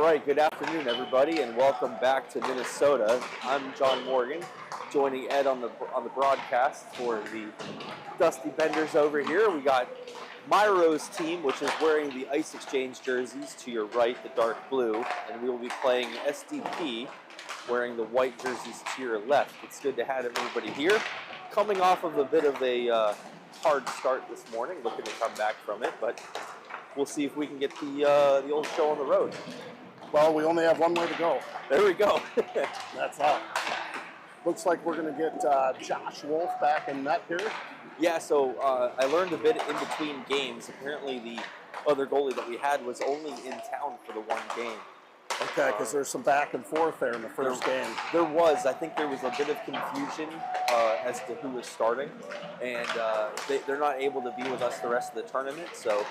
All right, good afternoon, everybody, and welcome back to Minnesota. I'm John Morgan, joining Ed on the broadcast for the Dusty Benders over here. We got Myhro's team, which is wearing the Ice Exchange jerseys to your right, the dark blue, and we will be playing SDP, wearing the white jerseys to your left. It's good to have everybody here. Coming off of a bit of a hard start this morning, looking to come back from it, but we'll see if we can get the old show on the road. Well, we only have one way to go. There we go. That's all. Looks like we're going to get Josh Wolf back in net here. Yeah, so I learned a bit in between games. Apparently the other goalie that we had was only in town for the one game. Okay, because there's some back and forth there in the first game. There was. I think there was a bit of confusion as to who was starting, and they're not able to be with us the rest of the tournament, so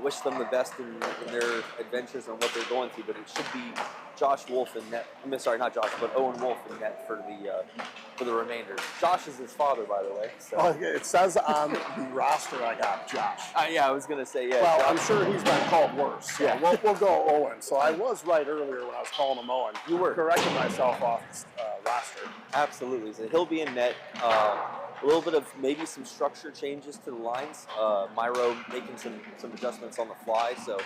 wish them the best in their adventures and what they're going through, but it should be Josh Wolf in net. Sorry, not Josh, but Owen Wolf in net for the remainder. Josh is his father, by the way. So. Oh, it says on the roster I got Josh. Yeah, I was going to say, yeah. Well, Josh. I'm sure he's been called worse. So yeah. We'll go Owen. So I was right earlier when I was calling him Owen. You were. Correcting myself off the roster. Absolutely. So he'll be in net. A little bit of maybe some structure changes to the lines. Myhro making some adjustments on the fly, so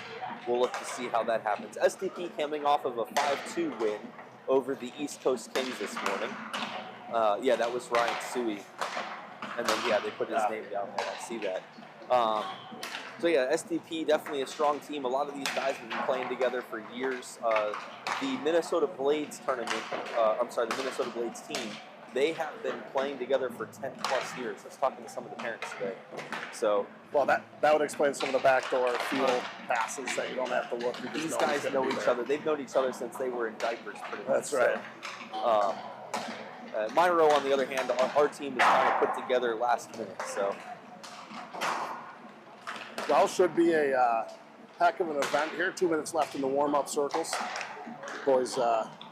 we'll look to see how that happens. SDP coming off of a 5-2 win over the East Coast Kings this morning. Yeah, that was Ryan Suey. And then, yeah, they put his name down there. I see that. So, yeah, SDP, definitely a strong team. A lot of these guys have been playing together for years. The Minnesota Blades tournament, the Minnesota Blades team, they have been playing together for 10-plus years. I was talking to some of the parents today. So, well, that would explain some of the backdoor field passes that you don't have to look. These guys know each other. They've known each other since they were in diapers, pretty much. That's right. So, Myhro, on the other hand, our team is kind of put together last minute. So, well, should be a heck of an event here. 2 minutes left in the warm-up circles. Boys,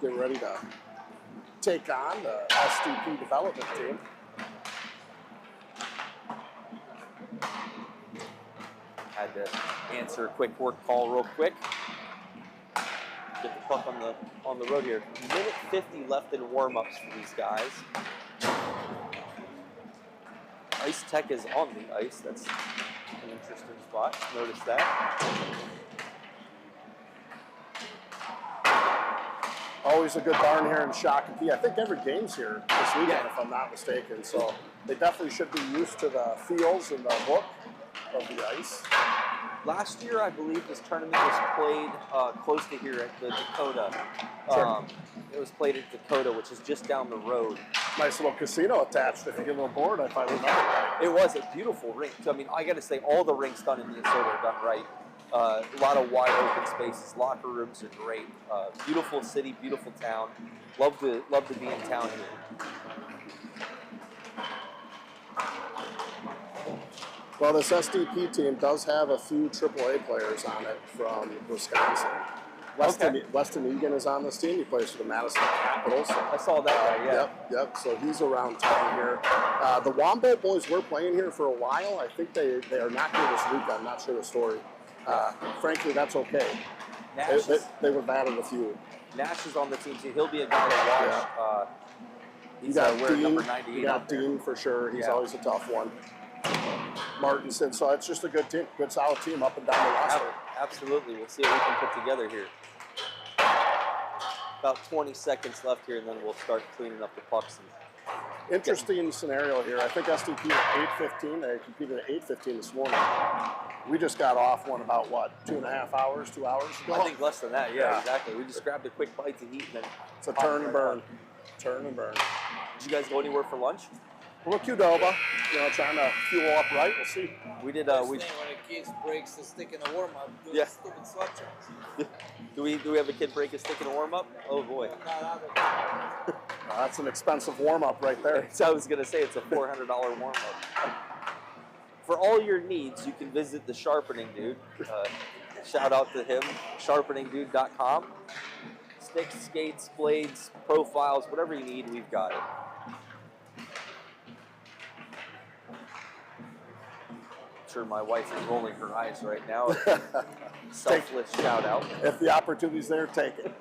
get ready to take on the SDP development team. Had to answer a quick work call real quick. Get the puck on the road here. Minute 50 left in warm-ups for these guys. Ice Tech is on the ice. That's an interesting spot. Notice that. Always a good barn here in Shakopee. I think every game's here this weekend, if I'm not mistaken. So they definitely should be used to the feels and the look of the ice. Last year, I believe this tournament was played close to here at the Dakota. Sure. It was played at Dakota, which is just down the road. Nice little casino attached if you get a little bored, if I remember right. It was a beautiful rink. So, I mean, I got to say, all the rinks done in Minnesota are done right. A lot of wide open spaces. Locker rooms are great. Beautiful city, beautiful town. Love to be in town here. Well, this SDP team does have a few AAA players on it from Wisconsin. Weston Egan is on this team. He plays for the Madison Capitals. I saw that guy, yeah. Yep. So he's around town here. The Wombo boys were playing here for a while. I think they are not here this week. I'm not sure the story. Frankly, that's okay. They were bad in a few. Nash is on the team, too. He'll be a guy to watch. Yeah. He's wearing number 98. You got Dean for sure. He's always a tough one. Martinson. So it's just a good team, good solid team up and down the roster. Absolutely. We'll see what we can put together here. About 20 seconds left here, and then we'll start cleaning up the pucks. Interesting scenario here. I think SDP at 8:15. They competed at 8:15 this morning. We just got off one about, 2.5 hours, 2 hours ago? I think less than that, yeah, exactly. We just grabbed a quick bite to eat and then... It's a turn and burn. Turn and burn. Did you guys go anywhere for lunch? Well, Qdoba, trying to fuel up right. We'll see. We did. When a kid breaks the stick in a warm-up, do a stupid sweatshirt. Do we have a kid break a stick in a warm-up? Oh boy. That's an expensive warm-up right there. So I was gonna say it's a $400 warm-up. For all your needs, you can visit the Sharpening Dude. Shout out to him, sharpeningdude.com. Sticks, skates, blades, profiles, whatever you need, we've got it. sure my wife is rolling her eyes right now. Selfless shout out. If the opportunity's there, take it.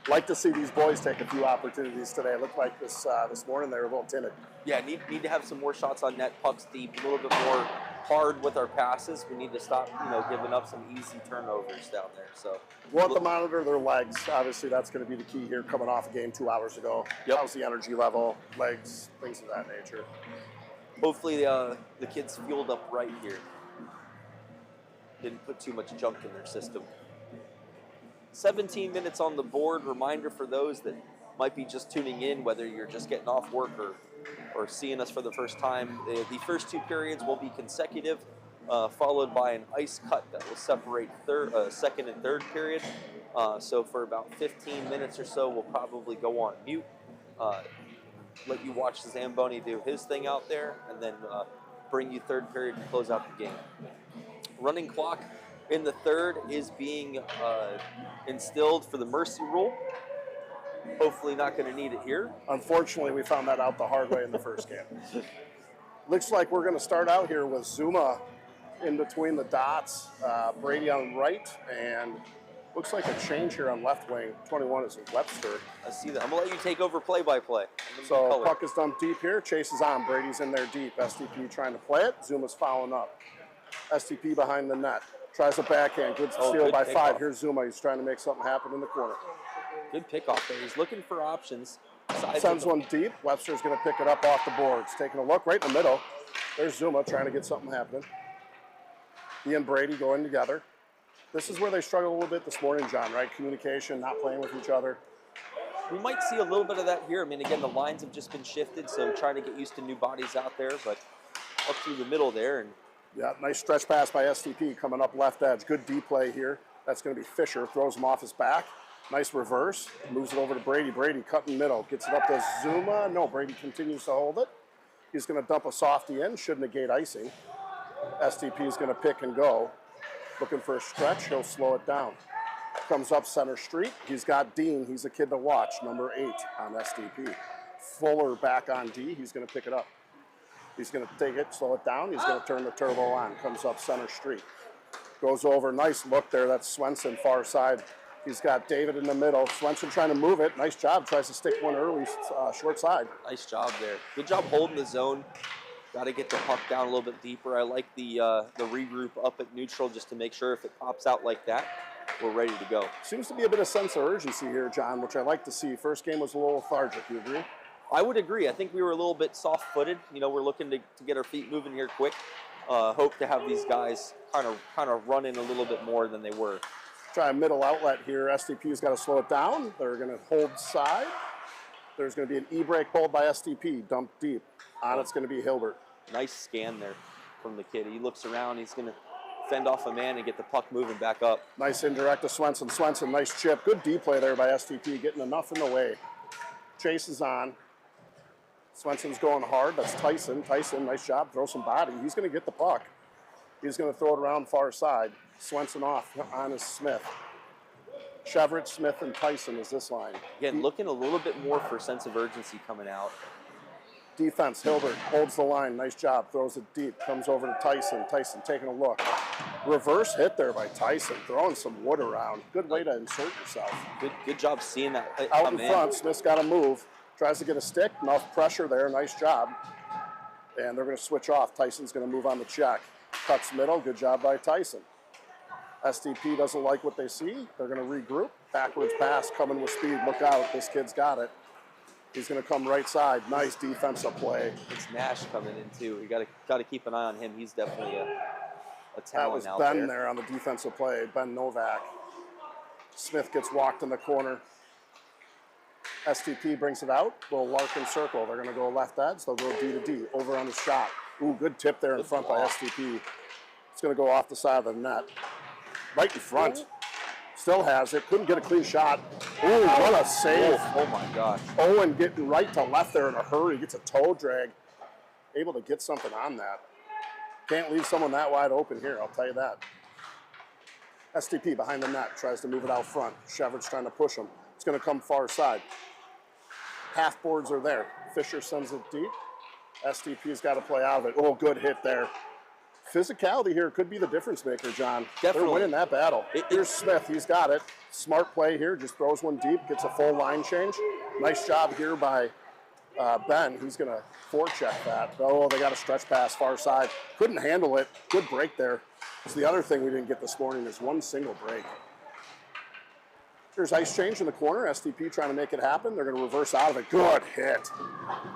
Like to see these boys take a few opportunities today. It looked like this morning they were a little timid. Yeah, need to have some more shots on net, pucks deep, a little bit more hard with our passes. We need to stop, giving up some easy turnovers down there. So we'll have to monitor their legs. Obviously, that's going to be the key here. Coming off a game 2 hours ago, how's the energy level, legs, things of that nature. Hopefully, the kids fueled up right here. Didn't put too much junk in their system. 17 minutes on the board. Reminder for those that might be just tuning in, whether you're just getting off work or seeing us for the first time. The first 2 periods will be consecutive, followed by an ice cut that will separate second and third period. So for about 15 minutes or so, we'll probably go on mute, let you watch Zamboni do his thing out there, and then bring you third period to close out the game. Running clock in the third is being instilled for the mercy rule. Hopefully not going to need it here. Unfortunately, we found that out the hard way in the first game. Looks like we're going to start out here with Zuma in between the dots, Brady on right, and looks like a change here on left wing. 21 is Webster. I see that. I'm going to let you take over play-by-play. So puck is dumped deep here. Chase is on. Brady's in there deep. SDP trying to play it. Zuma's following up. SDP behind the net. Tries a backhand. Good steal by 5. Here's Zuma. He's trying to make something happen in the corner. Good pickoff there. He's looking for options. Sends one deep. Webster's going to pick it up off the boards. Taking a look right in the middle. There's Zuma trying to get something happening. He and Brady going together. This is where they struggled a little bit this morning, John, right? Communication, not playing with each other. We might see a little bit of that here. I mean, again, the lines have just been shifted, so trying to get used to new bodies out there, but up through the middle there. And yeah, nice stretch pass by SDP coming up left edge. Good D play here. That's going to be Fisher. Throws him off his back. Nice reverse. Moves it over to Brady. Brady cutting middle. Gets it up to Zuma. No, Brady continues to hold it. He's going to dump a softie in. Should negate icing. SDP is going to pick and go. Looking for a stretch. He'll slow it down. Comes up center street. He's got Dean. He's a kid to watch. Number 8 on SDP. Fuller back on D. He's going to pick it up. He's going to take it, slow it down. He's going to turn the turbo on. Comes up center street. Goes over. Nice look there. That's Swenson, far side. He's got David in the middle. Swenson trying to move it. Nice job. Tries to stick one early, short side. Nice job there. Good job holding the zone. Got to get the puck down a little bit deeper. I like the regroup up at neutral just to make sure if it pops out like that, we're ready to go. Seems to be a bit of sense of urgency here, John, which I like to see. First game was a little lethargic. You agree? I would agree. I think we were a little bit soft-footed. We're looking to get our feet moving here quick. Hope to have these guys kind of running a little bit more than they were. Try a middle outlet here. STP's got to slow it down. They're going to hold side. There's going to be an E-brake pulled by STP, dumped deep. On it's going to be Hilbert. Nice scan there from the kid. He looks around. He's going to fend off a man and get the puck moving back up. Nice indirect to Swenson. Swenson, nice chip. Good D play there by STP, getting enough in the way. Chase is on. Swenson's going hard. That's Tyson. Tyson, nice job. Throw some body. He's going to get the puck. He's going to throw it around far side. Swenson off on his Smith. Chevrolet, Smith, and Tyson is this line. Again, looking a little bit more for sense of urgency coming out. Defense, Hilbert holds the line. Nice job. Throws it deep. Comes over to Tyson. Tyson taking a look. Reverse hit there by Tyson. Throwing some wood around. Good way to insert yourself. Good job seeing that hit out in front. Smith's got to move. Tries to get a stick. Enough pressure there. Nice job. And they're going to switch off. Tyson's going to move on the check. Cuts middle. Good job by Tyson. SDP doesn't like what they see. They're going to regroup. Backwards pass coming with speed. Look out. This kid's got it. He's going to come right side. Nice defensive play. It's Nash coming in too. You got to keep an eye on him. He's definitely a talent out there. That was Ben there. there on the defensive play. Ben Novak. Smith gets walked in the corner. STP brings it out. Little Larkin circle. They're going to go left edge. They'll go D to D. Over on the shot. Ooh, good tip there in front by STP. It's going to go off the side of the net. Right in front. Still has it. Couldn't get a clean shot. Ooh, what a save. Oh my gosh. Owen getting right to left there in a hurry. Gets a toe drag. Able to get something on that. Can't leave someone that wide open here, I'll tell you that. STP behind the net. Tries to move it out front. Chevrolet's trying to push him. It's going to come far side. Half boards are there. Fisher sends it deep. STP's got to play out of it. Oh, good hit there. Physicality here could be the difference maker, John. Definitely. They're winning that battle. Here's Smith. He's got it. Smart play here. Just throws one deep, gets a full line change. Nice job here by Ben. He's going to forecheck that. Oh, they got a stretch pass far side. Couldn't handle it. Good break there. So the other thing we didn't get this morning is one single break. Here's ice change in the corner. SDP trying to make it happen. They're going to reverse out of it. Good hit.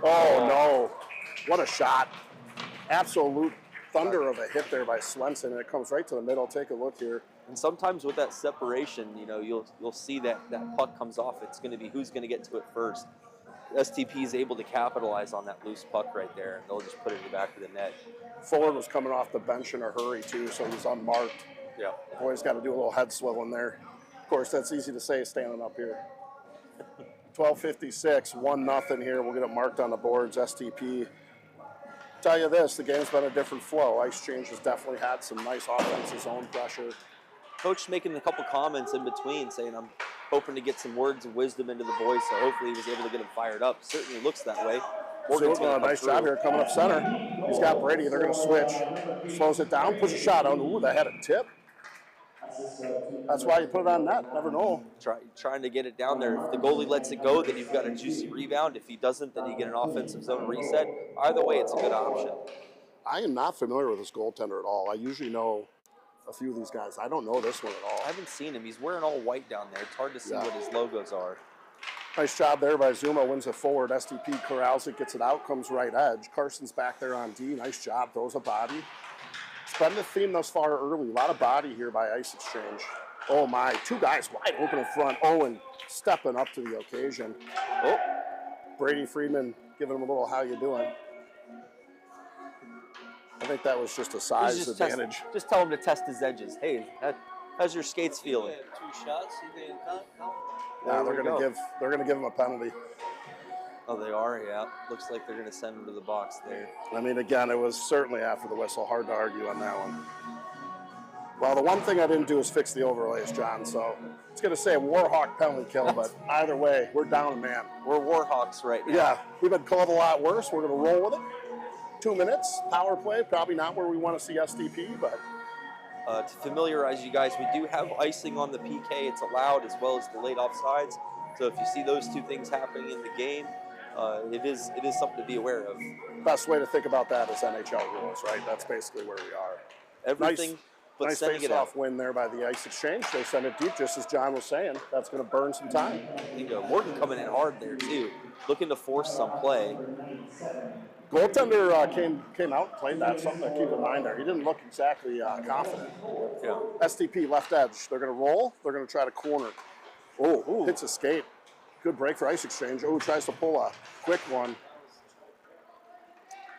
Oh, no. What a shot. Absolute thunder of a hit there by Swenson, and it comes right to the middle. Take a look here. And sometimes with that separation, you know, you'll see that puck comes off. It's going to be who's going to get to it first. SDP is able to capitalize on that loose puck right there, and they'll just put it in the back of the net. Fuller was coming off the bench in a hurry, too, so he's unmarked. Yeah. Boys got to do a little head swiveling there. Of course, that's easy to say standing up here. 12:56, 1-0 here. We'll get it marked on the boards. SDP. Tell you this, the game's been a different flow. Ice Change has definitely had some nice offensive zone pressure. Coach making a couple comments in between, saying I'm hoping to get some words of wisdom into the boys, so hopefully he was able to get them fired up. Certainly looks that way. Morgan's doing a nice job here coming up center. He's got Brady. They're going to switch. Slows it down, puts a shot on. Ooh, that had a tip. That's why you put it on net. Never know. Trying to get it down there. If the goalie lets it go, then you've got a juicy rebound. If he doesn't, then you get an offensive zone reset. Either way, it's a good option. I am not familiar with this goaltender at all. I usually know a few of these guys. I don't know this one at all. I haven't seen him. He's wearing all white down there. It's hard to see what his logos are. Nice job there by Zuma. Wins it forward. SDP corrals it, gets it out, comes right edge. Carson's back there on D. Nice job. Throws a body. It's been the theme thus far early. A lot of body here by Ice Exchange. Oh, my. Two guys wide open in front. Owen stepping up to the occasion. Oh, Brady Friedman giving him a little how you doing. I think that was just a size advantage. Just tell him to test his edges. Hey, how's your skates feeling? 2 shots. He didn't count. Yeah, they're gonna give him a penalty. Oh, they are. Yeah, looks like they're gonna send him to the box there. I mean, again, it was certainly after the whistle. Hard to argue on that one. Well, the one thing I didn't do is fix the overlays, John. So it's gonna say Warhawk penalty kill, but either way, we're down a man. We're Warhawks right now. Yeah, we've been called a lot worse. We're gonna roll with it. 2 minutes, power play, probably not where we want to see SDP, but. To familiarize you guys, we do have icing on the PK. It's allowed, as well as delayed offsides. So if you see those two things happening in the game, it is something to be aware of. Best way to think about that is NHL rules, right? That's basically where we are. Everything, but nice sending it out. face-off win there by the Ice Exchange. They send it deep, just as John was saying. That's going to burn some time. Bingo. Morgan coming in hard there, too. Looking to force some play. Goaltender came out and played that. Something to keep in mind there. He didn't look exactly confident. Yeah. SDP left edge. They're going to roll. They're going to try to corner. Oh, hits a skate. Good break for Ice Exchange. Oh, tries to pull a quick one.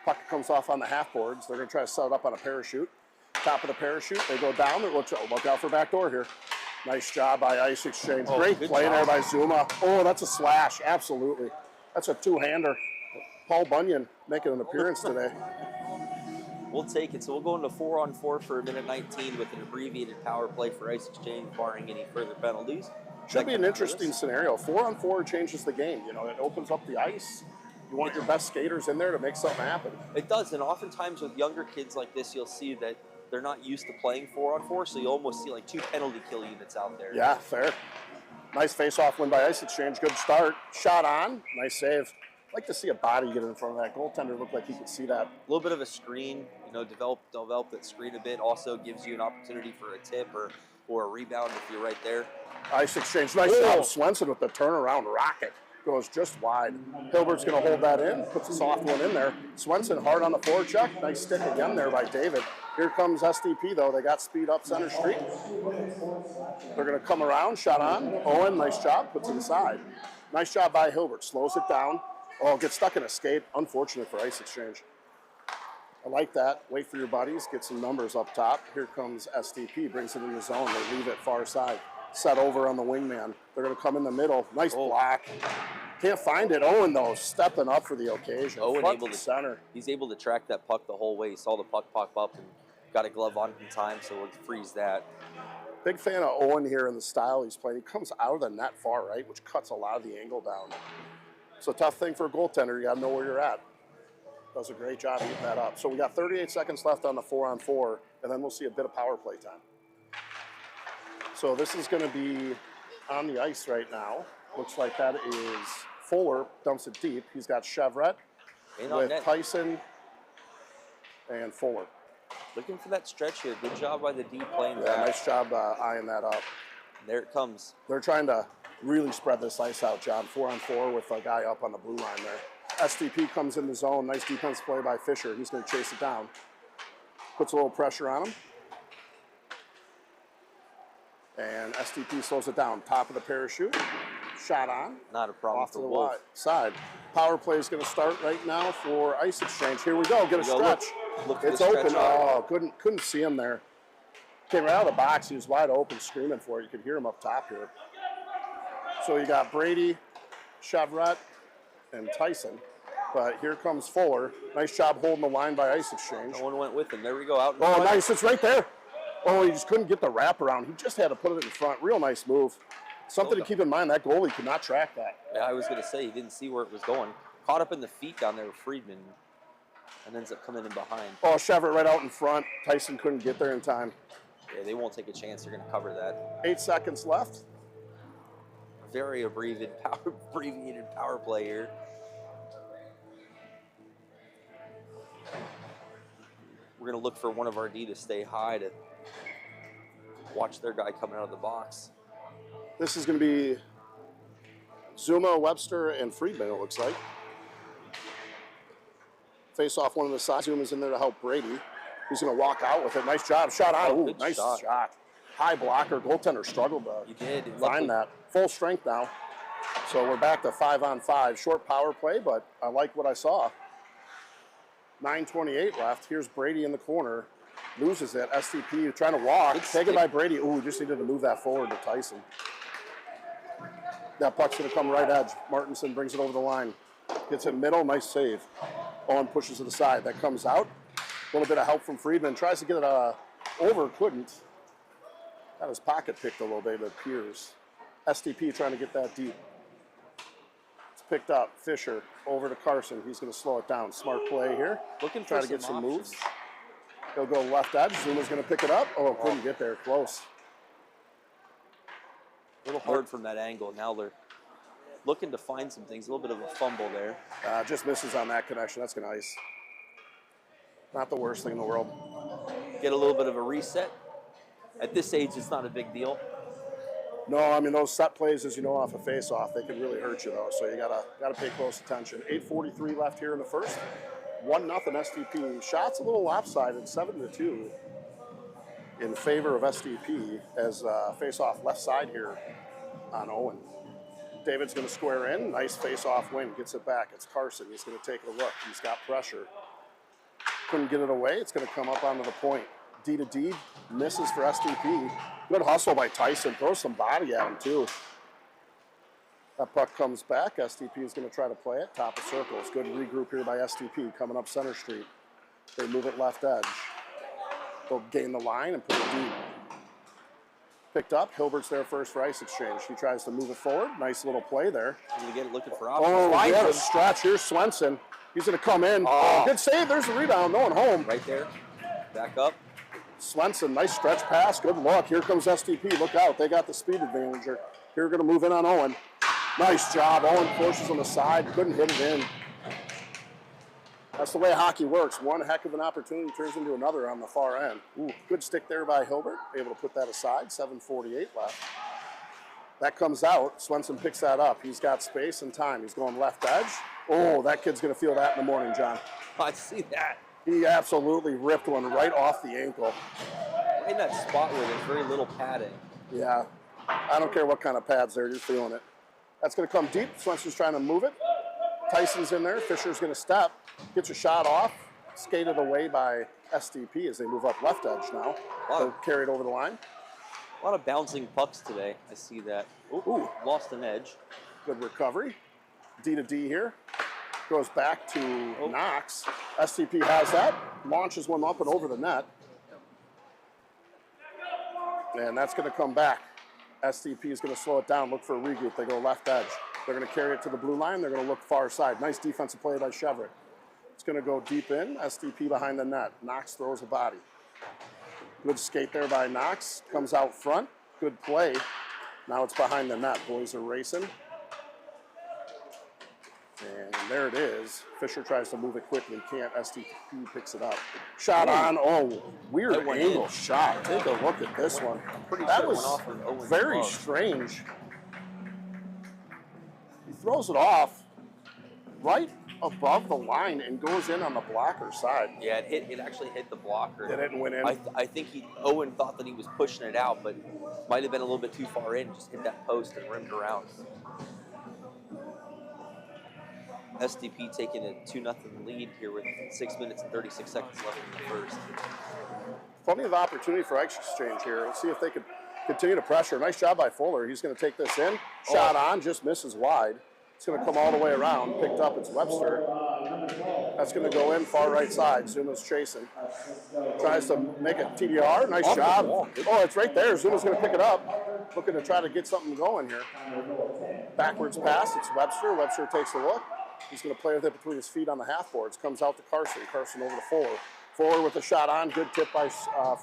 Puck comes off on the half boards. They're going to try to set it up on a parachute. Top of the parachute. They go down. Look out for back door here. Nice job by Ice Exchange. Great play there by Zuma. Oh, that's a slash. Absolutely. That's a two-hander. Paul Bunyan making an appearance today. We'll take it. So we'll go into 4-on-4 for 1:19 with an abbreviated power play for Ice Exchange, barring any further penalties. Should be an interesting scenario. 4-on-4 changes the game. You know, it opens up the ice. You want your best skaters in there to make something happen. It does, and oftentimes with younger kids like this, you'll see that they're not used to playing 4-on-4, so you almost see like 2 penalty kill units out there. Yeah, fair. Nice face-off win by Ice Exchange. Good start. Shot on. Nice save. I'd like to see a body get in front of that. Goaltender looked like he could see that. A little bit of a screen, you know, develop that screen a bit. Also gives you an opportunity for a tip or a rebound if you're right there. Ice Exchange. Nice job. Swenson with the turnaround rocket. Goes just wide. Hilbert's going to hold that in. Puts a soft one in there. Swenson hard on the forecheck. Nice stick again there by David. Here comes SDP, though. They got speed up center street. They're going to come around. Shot on. Owen, nice job. Puts it aside. Nice job by Hilbert. Slows it down. Oh, gets stuck in a skate. Unfortunate for Ice Exchange. I like that. Wait for your buddies. Get some numbers up top. Here comes SDP. Brings it in the zone. They leave it far side. Set over on the wingman. They're going to come in the middle. Nice block. Can't find it. Owen, though, stepping up for the occasion. Owen able to center. He's able to track that puck the whole way. He saw the puck pop up and got a glove on in time, so we'll freeze that. Big fan of Owen here in the style he's playing. He comes out of the net far right, which cuts a lot of the angle down. It's a tough thing for a goaltender. You got to know where you're at. Does a great job getting that up. So we got 38 seconds left on the 4-on-4, and then we'll see a bit of power play time. So this is going to be on the ice right now. Looks like that is Fuller, dumps it deep. He's got Chevret with Tyson and Fuller. Looking for that stretch here. Good job by the D playing back. Nice job eyeing that up. There it comes. They're trying to really spread this ice out, John. 4-on-4 with a guy up on the blue line there. SDP comes in the zone. Nice defense play by Fisher. He's going to chase it down. Puts a little pressure on him. And SDP slows it down. Top of the parachute. Shot on. Not a problem. Off to the wide side. Power play is going to start right now for ice exchange. Here we go. Get a stretch. Look it's open. Oh, couldn't see him there. Came right out of the box. He was wide open, screaming for it. You could hear him up top here. So you got Brady, Chevret, and Tyson. But here comes Fuller. Nice job holding the line by ice exchange. No one went with him. There we go. Out. Oh, nice. It's right there. Oh, he just couldn't get the wraparound. He just had to put it in front. Real nice move. Something to keep in mind, that goalie could not track that. Yeah, I was going to say, he didn't see where it was going. Caught up in the feet down there with Friedman and ends up coming in behind. Oh, Chevret right out in front. Tyson couldn't get there in time. Yeah, they won't take a chance. They're going to cover that. 8 seconds left. Very abbreviated power play here. We're going to look for one of our D to stay high to watch their guy coming out of the box. This is going to be Zuma, Webster, and Friedman, it looks like. Face off one of the sides. Zuma's in there to help Brady. He's going to walk out with it. Nice job. Shot on. Ooh, nice shot. High blocker. Goaltender struggled to find that. Full strength now. So we're back to 5-on-5. Short power play, but I like what I saw. 9:28 left. Here's Brady in the corner. Loses it. SDP trying to walk. Taken by Brady. Ooh, just needed to move that forward to Tyson. That puck's going to come right edge. Martinson brings it over the line. Gets it middle. Nice save. Owen pushes to the side. That comes out. A little bit of help from Friedman. Tries to get it over. Couldn't. Got his pocket picked a little bit, it appears. SDP trying to get that deep. It's picked up. Fisher over to Carson. He's going to slow it down. Smart play here. Looking for try to get some moves. He'll go left edge. Zuma's going to pick it up. Oh, couldn't get there. Close. A little hard from that angle. Now they're looking to find some things. A little bit of a fumble there. Just misses on that connection. That's going to ice. Not the worst thing in the world. Get a little bit of a reset. At this age, it's not a big deal. No, I mean, those set plays, as you know, off a face-off, they can really hurt you, though. So you gotta pay close attention. 8:43 left here in the first. 1-0 SDP. Shots a little lopsided, 7-2 in favor of SDP as face-off left side here on Owen. David's going to square in. Nice face-off win. Gets it back. It's Carson. He's going to take a look. He's got pressure. Couldn't get it away. It's going to come up onto the point. D to D. Misses for SDP. Good hustle by Tyson. Throws some body at him, too. That puck comes back. SDP is going to try to play it. Top of circles. Good regroup here by SDP coming up center street. They move it left edge. They'll gain the line and put it deep. Picked up. Hilbert's there first for ice exchange. He tries to move it forward. Nice little play there. He's going to get it looking for options. Oh, he had a stretch. Here's Swenson. He's going to come in. Oh, good save. There's the rebound. No one home. Right there. Back up. Swenson, nice stretch pass. Good luck. Here comes SDP. Look out. They got the speed advantage. Here we're going to move in on Owen. Nice job. Owen pushes on the side. Couldn't hit it in. That's the way hockey works. One heck of an opportunity turns into another on the far end. Ooh, good stick there by Hilbert. Able to put that aside. 7:48 left. That comes out. Swenson picks that up. He's got space and time. He's going left edge. Oh, that kid's going to feel that in the morning, John. I see that. He absolutely ripped one right off the ankle. In that spot where there's very little padding. Yeah. I don't care what kind of pads there. You're feeling it. That's going to come deep. Swenson's trying to move it. Tyson's in there. Fisher's going to step. Gets a shot off. Skated away by SDP as they move up left edge now. They'll carry it over the line. A lot of bouncing pucks today. I see that. Ooh, lost an edge. Good recovery. D to D here. Goes back to Knox. SDP has that. Launches one up and over the net. And that's going to come back. SDP is going to slow it down, look for a regroup. They go left edge. They're going to carry it to the blue line. They're going to look far side. Nice defensive play by Chevret. It's going to go deep in. SDP behind the net. Knox throws a body. Good skate there by Knox. Comes out front. Good play. Now it's behind the net. Boys are racing. And there it is. Fisher tries to move it quickly. Can't. SDP picks it up. Shot on. Oh, weird angle shot. Take a look at this one. That was very strange. He throws it off right above the line and goes in on the blocker side. Yeah, it actually hit the blocker. It didn't went in. I think Owen thought that he was pushing it out, but might have been a little bit too far in. Just hit that post and rimmed around. SDP taking a 2-0 lead here with 6 minutes and 36 seconds left in the first. Plenty of opportunity for exchange here. Let's see if they could continue to pressure. Nice job by Fuller. He's going to take this in. Shot on, just misses wide. It's going to come all the way around. Picked up, it's Webster. That's going to go in far right side. Zuma's chasing. Tries to make a TDR. Nice job. Oh, it's right there. Zuma's going to pick it up. Looking to try to get something going here. Backwards pass. It's Webster. Webster takes a look. He's going to play with it between his feet on the half boards. Comes out to Carson. Carson over to Fuller. Fuller with a shot on. Good tip by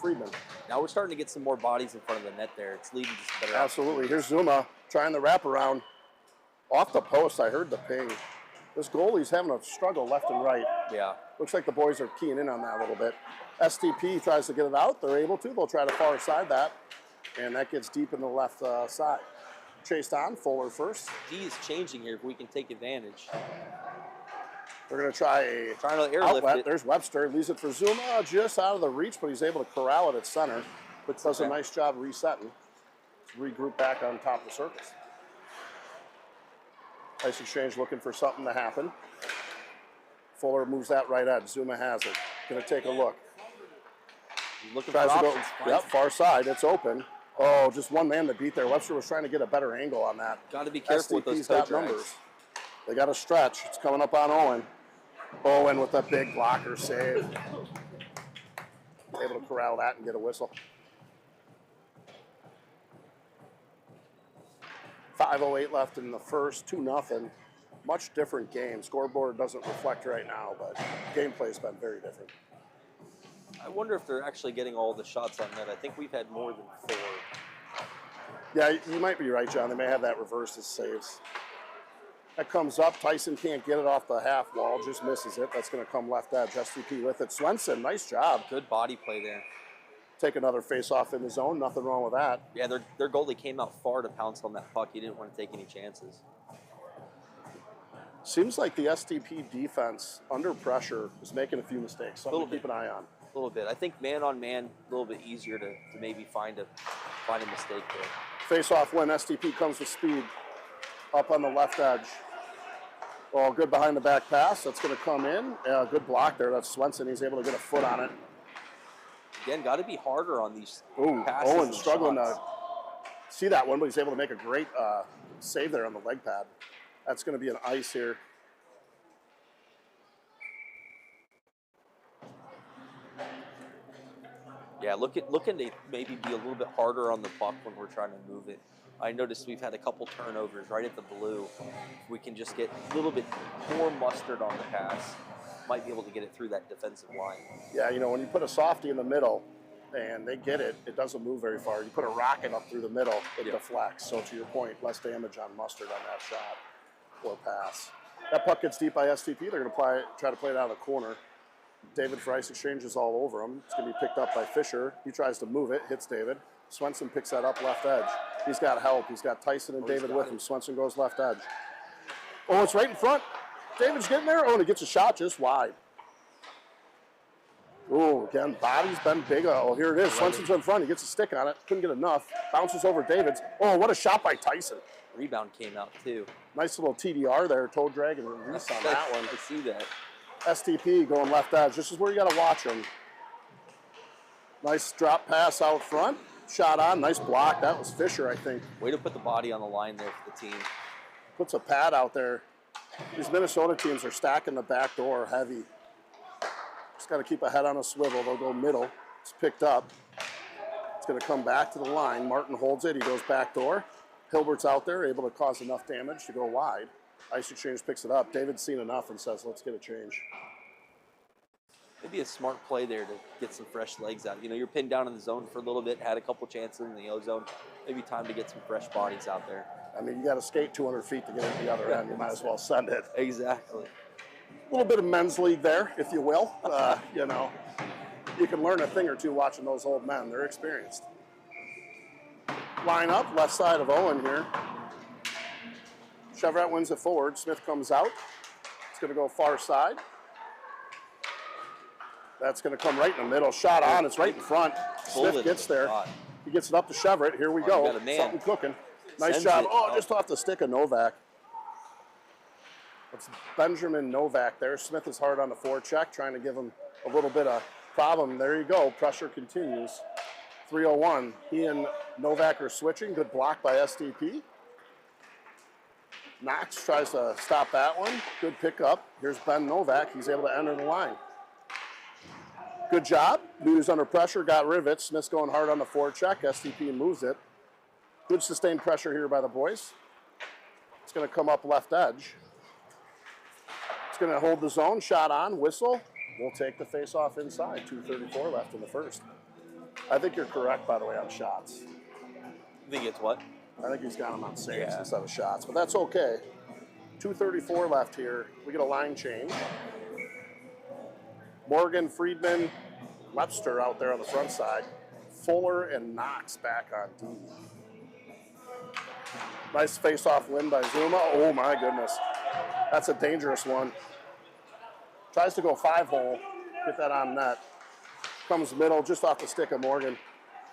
Friedman. Now we're starting to get some more bodies in front of the net there. It's leading to some better. Absolutely. Here's Zuma trying the wraparound. Off the post, I heard the ping. This goalie's having a struggle left and right. Yeah. Looks like the boys are keying in on that a little bit. SDP tries to get it out. They're able to. They'll try to far side that. And that gets deep in the left side. Chased on. Fuller first. G is changing here if we can take advantage. They're going to try a trying to airlift outlet. it. There's Webster. Leaves it for Zuma. Just out of the reach, but he's able to corral it at center. But does a nice job resetting. Regroup back on top of the surface. Ice exchange looking for something to happen. Fuller moves that right edge. Zuma has it. Going to take a look. Looking Tries for to options. go. Yep, far side. It's open. Oh, just one man to beat there. Webster was trying to get a better angle on that. Got to be careful with those STP's toe got drags. numbers. They got a stretch. It's coming up on Owen. Owen with a big blocker save. Able to corral that and get a whistle. 5:08 left in the first, 2-0. Much different game. Scoreboard doesn't reflect right now, but gameplay's been very different. I wonder if they're actually getting all the shots on net. I think we've had more than 4. Yeah, you might be right, John. They may have that reversed as saves. That comes up. Tyson can't get it off the half wall. Just misses it. That's going to come left edge. SDP with it. Swenson, nice job. Good body play there. Take another face-off in the zone. Nothing wrong with that. Yeah, their goalie came out far to pounce on that puck. He didn't want to take any chances. Seems like the SDP defense, under pressure, is making a few mistakes. Something to keep an eye on. A little bit. I think man-on-man, a little bit easier to maybe find a mistake there. Face-off win. SDP comes with speed. Up on the left edge. Oh, good behind the back pass. That's going to come in. Good block there. That's Swenson. He's able to get a foot on it. Again, got to be harder on these Ooh, passes. Owen struggling shots. to see that one, but he's able to make a great save there on the leg pad. That's going to be an ice here. Yeah, looking to maybe be a little bit harder on the puck when we're trying to move it. I noticed we've had a couple turnovers right at the blue. If we can just get a little bit more mustard on the pass, might be able to get it through that defensive line. Yeah, you know, when you put a softie in the middle and they get it, it doesn't move very far. You put a rocket up through the middle, it deflects. So to your point, less damage on mustard on that shot or pass. That puck gets deep by SDP. They're going to try to play it out of the corner. David for ice exchange is all over him. It's going to be picked up by Fisher. He tries to move it, hits David. Swenson picks that up left edge. He's got help. He's got Tyson and David with him. Swenson goes left edge. Oh, it's right in front. David's getting there. Oh, and he gets a shot just wide. Oh, again, body's been big. Oh, here it is. Swenson's in front. He gets a stick on it. Couldn't get enough. Bounces over David's. Oh, what a shot by Tyson. Rebound came out too. Nice little TDR there. Toe drag and release on that one. I see that. SDP going left edge. This is where you got to watch him. Nice drop pass out front. Shot on. Nice block. That was Fisher, I think. Way to put the body on the line there for the team. Puts a pad out there. These Minnesota teams are stacking the back door heavy. Just got to keep a head on a swivel. They'll go middle. It's picked up. It's going to come back to the line. Martin holds it. He goes back door. Hilbert's out there, able to cause enough damage to go wide. Ice exchange picks it up. David's seen enough and says, let's get a change. Maybe a smart play there to get some fresh legs out. You know, you're pinned down in the zone for a little bit, had a couple chances in the O-zone. Maybe time to get some fresh bodies out there. I mean, you got to skate 200 feet to get into the other end. You might as well send it. Exactly. A little bit of men's league there, if you will. You know, you can learn a thing or two watching those old men. They're experienced. Line up, left side of Owen here. Chevrolet wins it forward. Smith comes out. It's going to go far side. That's going to come right in the middle. Shot on. It's right in front. Smith gets there. He gets it up to Chevrolet. Here we go. Something cooking. Nice job. Oh, just off the stick of Novak. It's Benjamin Novak there. Smith is hard on the forecheck, trying to give him a little bit of problem. There you go. Pressure continues. 301. He and Novak are switching. Good block by SDP. Knox tries to stop that one. Good pickup. Here's Ben Novak. He's able to enter the line. Good job. News under pressure, got rivets. Smith's going hard on the forecheck. SDP moves it. Good sustained pressure here by the boys. It's going to come up left edge. It's going to hold the zone. Shot on. Whistle. We'll take the face-off inside. 2:34 left in the first. I think you're correct, by the way, on shots. You think it's what? I think he's got him on saves instead of shots, but that's okay. 2:34 left here. We get a line change. Morgan, Friedman, Webster out there on the front side. Fuller and Knox back on D. Nice face-off win by Zuma. Oh, my goodness. That's a dangerous one. Tries to go 5-hole. Get that on net. Comes middle, just off the stick of Morgan.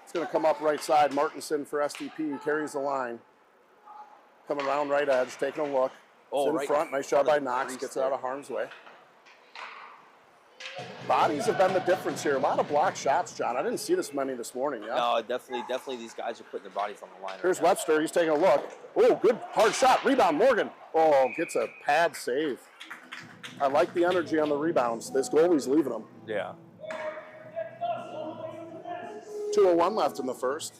It's going to come up right side. Martinson for SDP. Carries the line. Coming around right edge, taking a look. It's in front. Nice job by Knox. Gets it out of harm's way. Bodies have been the difference here. A lot of block shots, John. I didn't see this many this morning. Yeah? No, definitely these guys are putting their bodies on the line. Here's Webster. He's taking a look. Oh, good hard shot. Rebound, Morgan. Oh, gets a pad save. I like the energy on the rebounds. This goalie's leaving them. Yeah. 2:01 left in the first.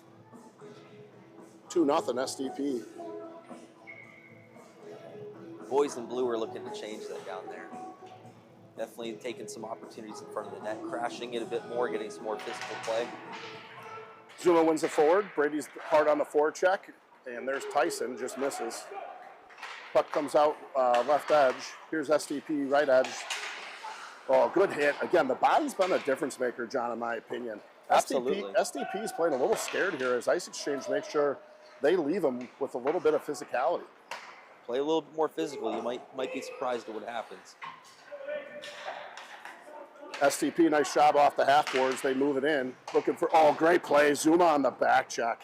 2-0 SDP. Boys in blue are looking to change that down there. Definitely taking some opportunities in front of the net, crashing it a bit more, getting some more physical play. Zuma wins it forward. Brady's hard on the forecheck, and there's Tyson, just misses. Puck comes out left edge. Here's SDP, right edge. Oh, good hit. Again, the body's been a difference maker, John, in my opinion. Absolutely. SDP's playing a little scared here as Ice Exchange makes sure they leave him with a little bit of physicality. Play a little bit more physical. You might be surprised at what happens. SDP, nice job off the half boards. They move it in. Looking for, oh, great play. Zuma on the back check.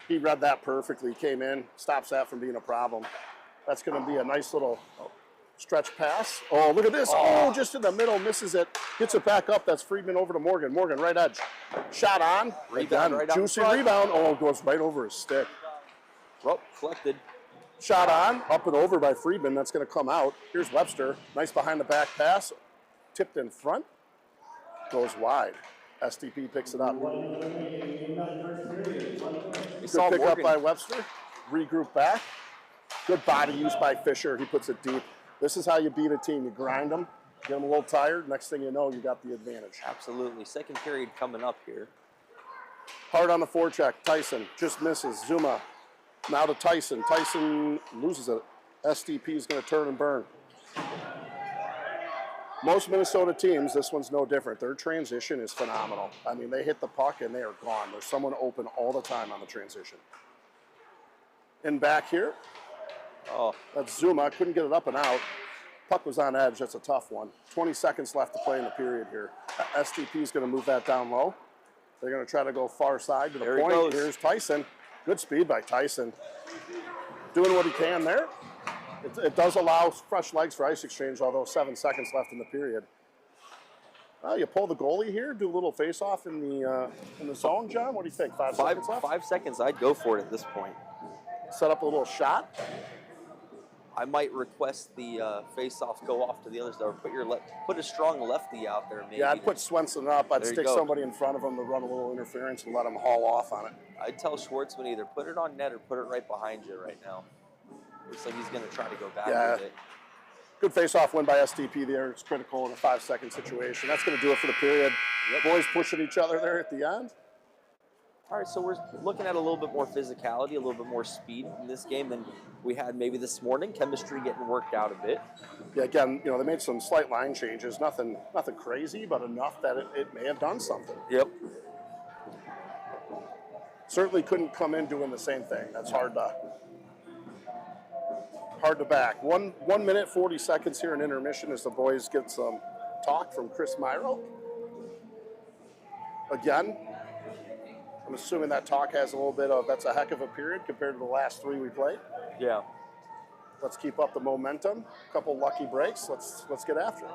He read that perfectly. Came in, stops that from being a problem. That's going to be a nice little stretch pass. Oh, look at this. Oh, just in the middle, misses it. Gets it back up. That's Friedman over to Morgan. Morgan, right edge. Shot on. Rebound, right juicy rebound. Oh, goes right over his stick. Well, collected. Shot on, up and over by Friedman. That's going to come out. Here's Webster. Nice behind the back pass. Tipped in front. Goes wide. SDP picks it up. Good pick up by Webster. Regroup back. Good body use by Fisher. He puts it deep. This is how you beat a team. You grind them, get them a little tired. Next thing you know, you got the advantage. Absolutely. Second period coming up here. Hard on the forecheck. Tyson just misses. Zuma. Now to Tyson. Tyson loses it. SDP is going to turn and burn. Most Minnesota teams, this one's no different. Their transition is phenomenal. I mean, they hit the puck and they are gone. There's someone open all the time on the transition. In back here. Oh, that's Zuma. Couldn't get it up and out. Puck was on edge. That's a tough one. 20 seconds left to play in the period here. SDP is going to move that down low. They're going to try to go far side to the point. Here's Tyson. Good speed by Tyson. Doing what he can there. It does allow fresh legs for Ice Exchange, although 7 seconds left in the period. You pull the goalie here, do a little face-off in the zone, John. What do you think? 5 seconds left? 5 seconds. I'd go for it at this point. Set up a little shot. I might request the face-off go off to the other side, or put a strong lefty out there. Maybe. Yeah, I'd put Swenson up. I'd stick somebody in front of him to run a little interference and let him haul off on it. I'd tell Schwartzman either put it on net or put it right behind you right now. Looks like he's going to try to go back with it. Good face-off win by SDP there. It's critical in a 5-second situation. That's going to do it for the period. Yep. Boys pushing each other there at the end. All right, so we're looking at a little bit more physicality, a little bit more speed in this game than we had maybe this morning. Chemistry getting worked out a bit. Yeah, again, they made some slight line changes. Nothing crazy, but enough that it may have done something. Yep. Certainly couldn't come in doing the same thing. That's hard to back. 1 minute, 40 seconds here in intermission as the boys get some talk from Chris Myhro. Again, I'm assuming that talk has a little bit of, that's a heck of a period compared to the last 3 we played. Yeah. Let's keep up the momentum. A couple lucky breaks. Let's get after it.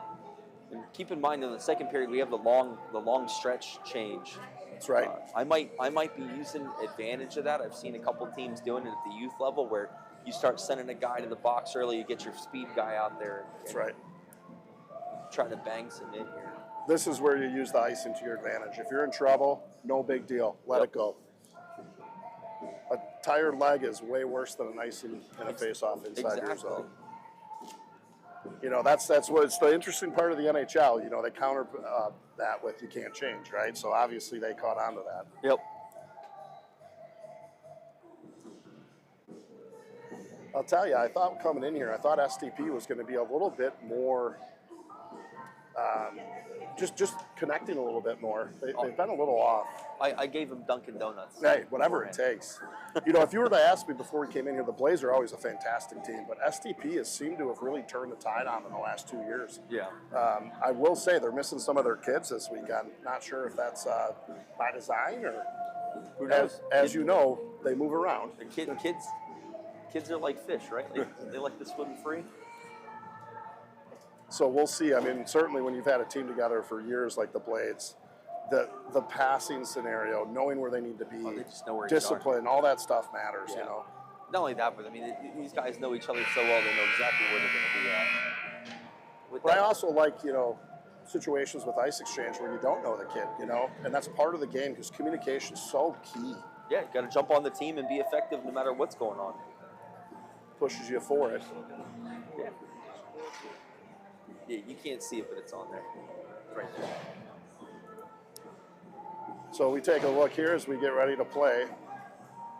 And keep in mind in the second period we have the long stretch change. That's right. I might be using advantage of that. I've seen a couple teams doing it at the youth level where you start sending a guy to the box early, you get your speed guy out there. That's right. Try to bang some in here. This is where you use the icing to your advantage. If you're in trouble, no big deal. Let it go. A tired leg is way worse than an icing in a face-off inside your zone. That's what's the interesting part of the NHL. They counter that with you can't change, right? So obviously they caught on to that. Yep. I'll tell you, I thought coming in here, I thought SDP was going to be a little bit more, just connecting a little bit more. They've been a little off. I gave them Dunkin' Donuts. Hey, whatever it takes. If you were to ask me before we came in here, the Blaze are always a fantastic team, but SDP has seemed to have really turned the tide on in the last 2 years. Yeah. I will say they're missing some of their kids this weekend. Not sure if that's by design or, who knows? As you know, they move around. The kids are like fish, right? They like to swim free. So we'll see. I mean, certainly when you've had a team together for years like the Blades, the passing scenario, knowing where they need to be, they just know where discipline, all that stuff matters, Yeah. Not only that, but I mean, these guys know each other so well, they know exactly where they're going to be at. But I also like, situations with ice exchange where you don't know the kid, and that's part of the game because communication is so key. Yeah, you got to jump on the team and be effective no matter what's going on. Pushes you for it. Yeah. Yeah, you can't see it, but it's on there. Right there. So we take a look here as we get ready to play.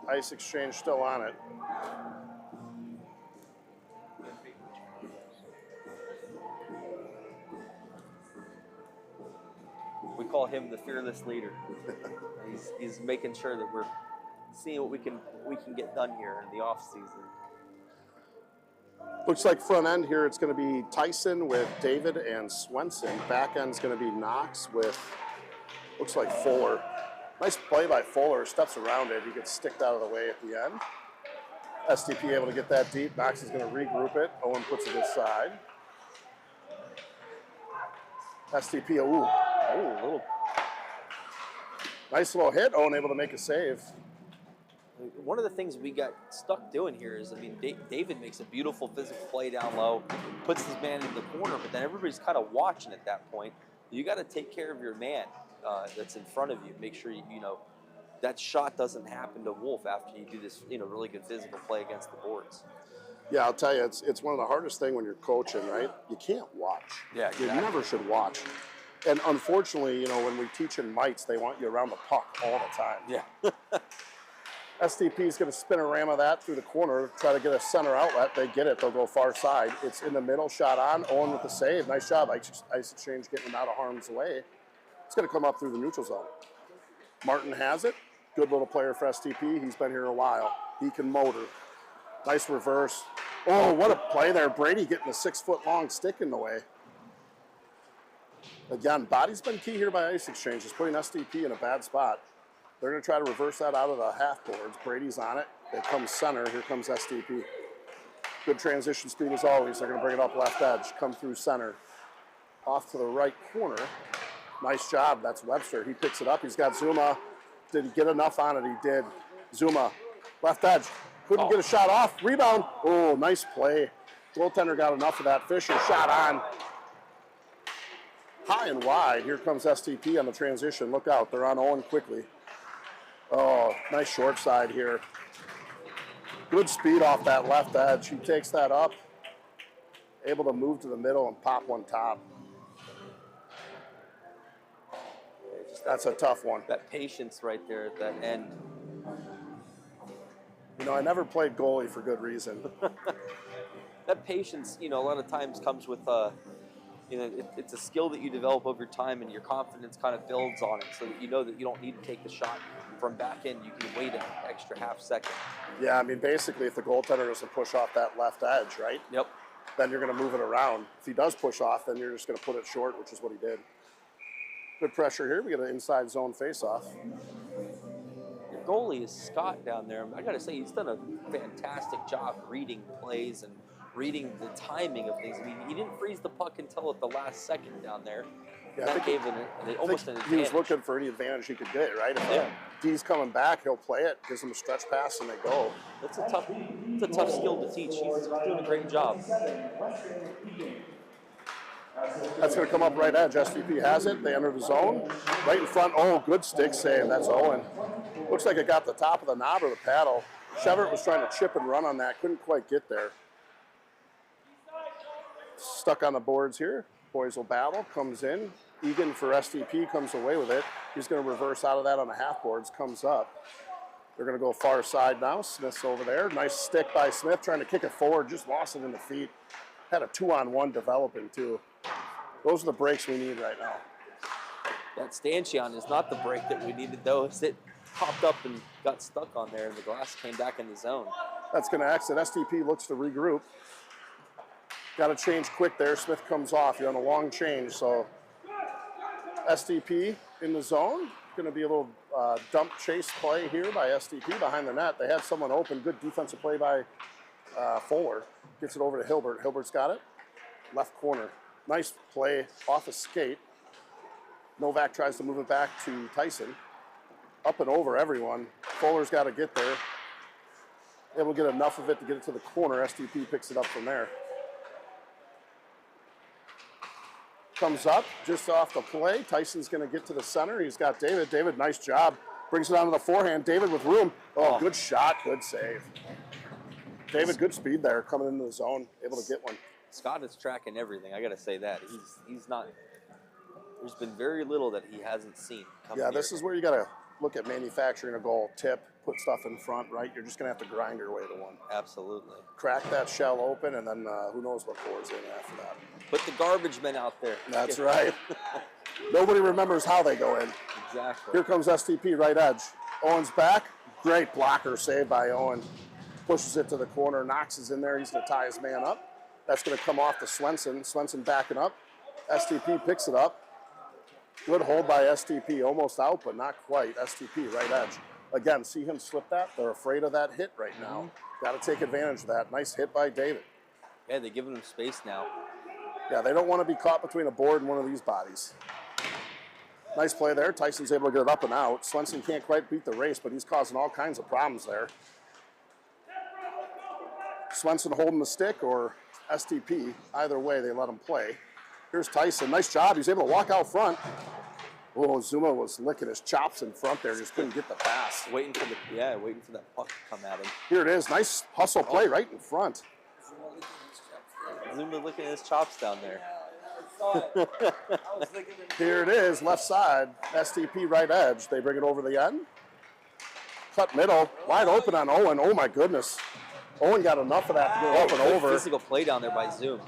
Ice exchange still on it. We call him the fearless leader. he's making sure that we're seeing what we can get done here in the off season. Looks like front end here, it's going to be Tyson with David and Swenson. Back end's going to be Knox with, looks like Fuller. Nice play by Fuller, steps around it. He gets sticked out of the way at the end. SDP able to get that deep. Knox is going to regroup it. Owen puts it aside. SDP, little. Nice little hit. Owen able to make a save. One of the things we got stuck doing here is, David makes a beautiful physical play down low, puts his man in the corner, but then everybody's kind of watching at that point. You got to take care of your man that's in front of you. Make sure that shot doesn't happen to Wolf after you do this, really good physical play against the boards. Yeah, I'll tell you, it's one of the hardest things when you're coaching, right? You can't watch. Yeah, exactly. You never should watch. And unfortunately, when we teach in mites, they want you around the puck all the time. Yeah. SDP is going to spin a ram of that through the corner, try to get a center outlet. They get it. They'll go far side. It's in the middle, shot on. Owen with the save. Nice job. Ice exchange getting him out of harm's way. It's going to come up through the neutral zone. Martin has it. Good little player for SDP. He's been here a while. He can motor. Nice reverse. Oh, what a play there. Brady getting a 6-foot-long stick in the way. Again, body's been key here by ice exchange. It's putting SDP in a bad spot. They're going to try to reverse that out of the half boards. Brady's on it. They come center. Here comes SDP. Good transition speed as always. They're going to bring it up left edge. Come through center. Off to the right corner. Nice job. That's Webster. He picks it up. He's got Zuma. Did he get enough on it? He did. Zuma. Left edge. Couldn't get a shot off. Rebound. Oh, nice play. Goaltender got enough of that. Fisher shot on. High and wide. Here comes SDP on the transition. Look out. They're on Owen quickly. Oh, nice short side here. Good speed off that left edge. He takes that up. able to move to the middle and pop one top. That's a tough one. That patience right there at that end. You know, I never played goalie for good reason. That patience, you know, a lot of times comes with, you know, it's a skill that you develop over time, and your confidence kind of builds on it, so that you know that you don't need to take the shot from back end. You can wait an extra half second. Yeah, I mean, basically, if the goaltender doesn't push off that left edge, right? Yep. Then you're going to move it around. If he does push off, then you're just going to put it short, which is what he did. Good pressure here. We get an inside zone face-off. Your goalie is Scott down there. I got to say, he's done a fantastic job reading plays and reading the timing of things. I mean, he didn't freeze the puck until at the last second down there. Yeah, that gave him almost an advantage. He was looking for any advantage he could get, right? If D's coming back, he'll play it, gives him a stretch pass, and they go. It's a tough skill to teach. He's doing a great job. That's going to come up right edge. SDP has it. They enter the zone. Right in front. Oh, good stick save. That's Owen. Looks like it got the top of the knob or the paddle. Chevert was trying to chip and run on that. Couldn't quite get there. Stuck on the boards here. Boys will battle. Comes in. Egan for SDP comes away with it. He's going to reverse out of that on the half boards. Comes up. They're going to go far side now. Smith's over there. Nice stick by Smith. Trying to kick it forward. Just lost it in the feet. Had a 2-on-1 developing too. Those are the breaks we need right now. That stanchion is not the break that we needed, though, as it popped up and got stuck on there, and the glass came back in the zone. That's going to exit. SDP looks to regroup. Got to change quick there. Smith comes off. You're on a long change, so SDP in the zone. Going to be a little dump chase play here by SDP behind the net. They had someone open. Good defensive play by Fuller. Gets it over to Hilbert. Hilbert's got it. Left corner. Nice play off a skate. Novak tries to move it back to Tyson. Up and over everyone. Fuller's got to get there. Able to get enough of it to get it to the corner. SDP picks it up from there. Comes up just off the play. Tyson's going to get to the center. He's got David. David, nice job. Brings it onto the forehand. David with room. Oh, good shot. Good save. David, good speed there coming into the zone. Able to get one. Scott is tracking everything. I got to say that. He's not. There's been very little that he hasn't seen. Yeah, this is where you got to look at manufacturing a goal. Tip, put stuff in front, right? You're just going to have to grind your way to one. Absolutely. Crack that shell open, and then who knows what pours in after that. Put the garbage men out there. That's right. Nobody remembers how they go in. Exactly. Here comes SDP right edge. Owen's back. Great blocker save by Owen. Pushes it to the corner. Knox is in there. He's going to tie his man up. That's going to come off to Swenson. Swenson backing up. SDP picks it up. Good hold by SDP. Almost out, but not quite. SDP right edge. Again, see him slip that? They're afraid of that hit right now. Got to take advantage of that. Nice hit by David. Yeah, they're giving him space now. Yeah, they don't want to be caught between a board and one of these bodies. Nice play there. Tyson's able to get it up and out. Swenson can't quite beat the race, but he's causing all kinds of problems there. Swenson holding the stick or SDP. Either way, they let him play. Here's Tyson. Nice job. He's able to walk out front. Oh, Zuma was licking his chops in front there. Just couldn't get the pass. Waiting for that puck to come at him. Here it is. Nice hustle play right in front. Zuma licking his chops down there. Here it is. Left side. SDP right edge. They bring it over the end. Cut middle. Wide open on Owen. Oh, my goodness. Owen got enough of that to go up and over. Physical play down there by Zoom.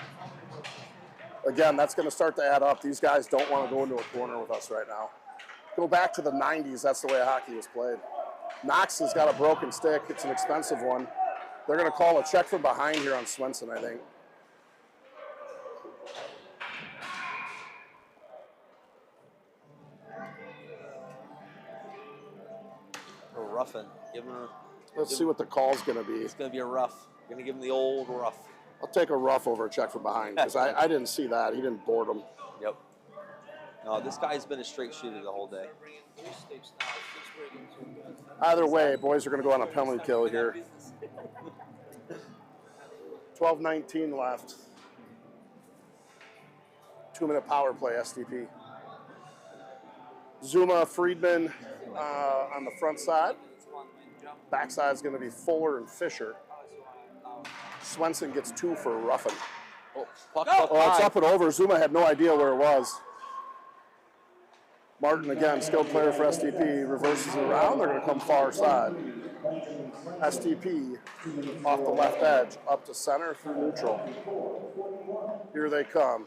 Again, that's going to start to add up. These guys don't want to go into a corner with us right now. Go back to the 90s. That's the way hockey was played. Knox has got a broken stick. It's an expensive one. They're going to call a check from behind here on Swenson, I think. A roughing. Let's see what the call's going to be. It's going to be a rough. Going to give him the old rough. I'll take a rough over a check from behind because I didn't see that. He didn't board him. Yep. No, this guy's been a straight shooter the whole day. Either way, boys are going to go on a penalty kill here. 12:19 left. 2-minute power play, SDP. Zuma, Friedman on the front side. Backside is going to be Fuller and Fisher. Swenson gets 2 for roughing. Oh, puck, Oh, it's up and over. Zuma had no idea where it was. Martin, again, skilled player for SDP, reverses it around. They're going to come far side. SDP off the left edge, up to center through neutral. Here they come.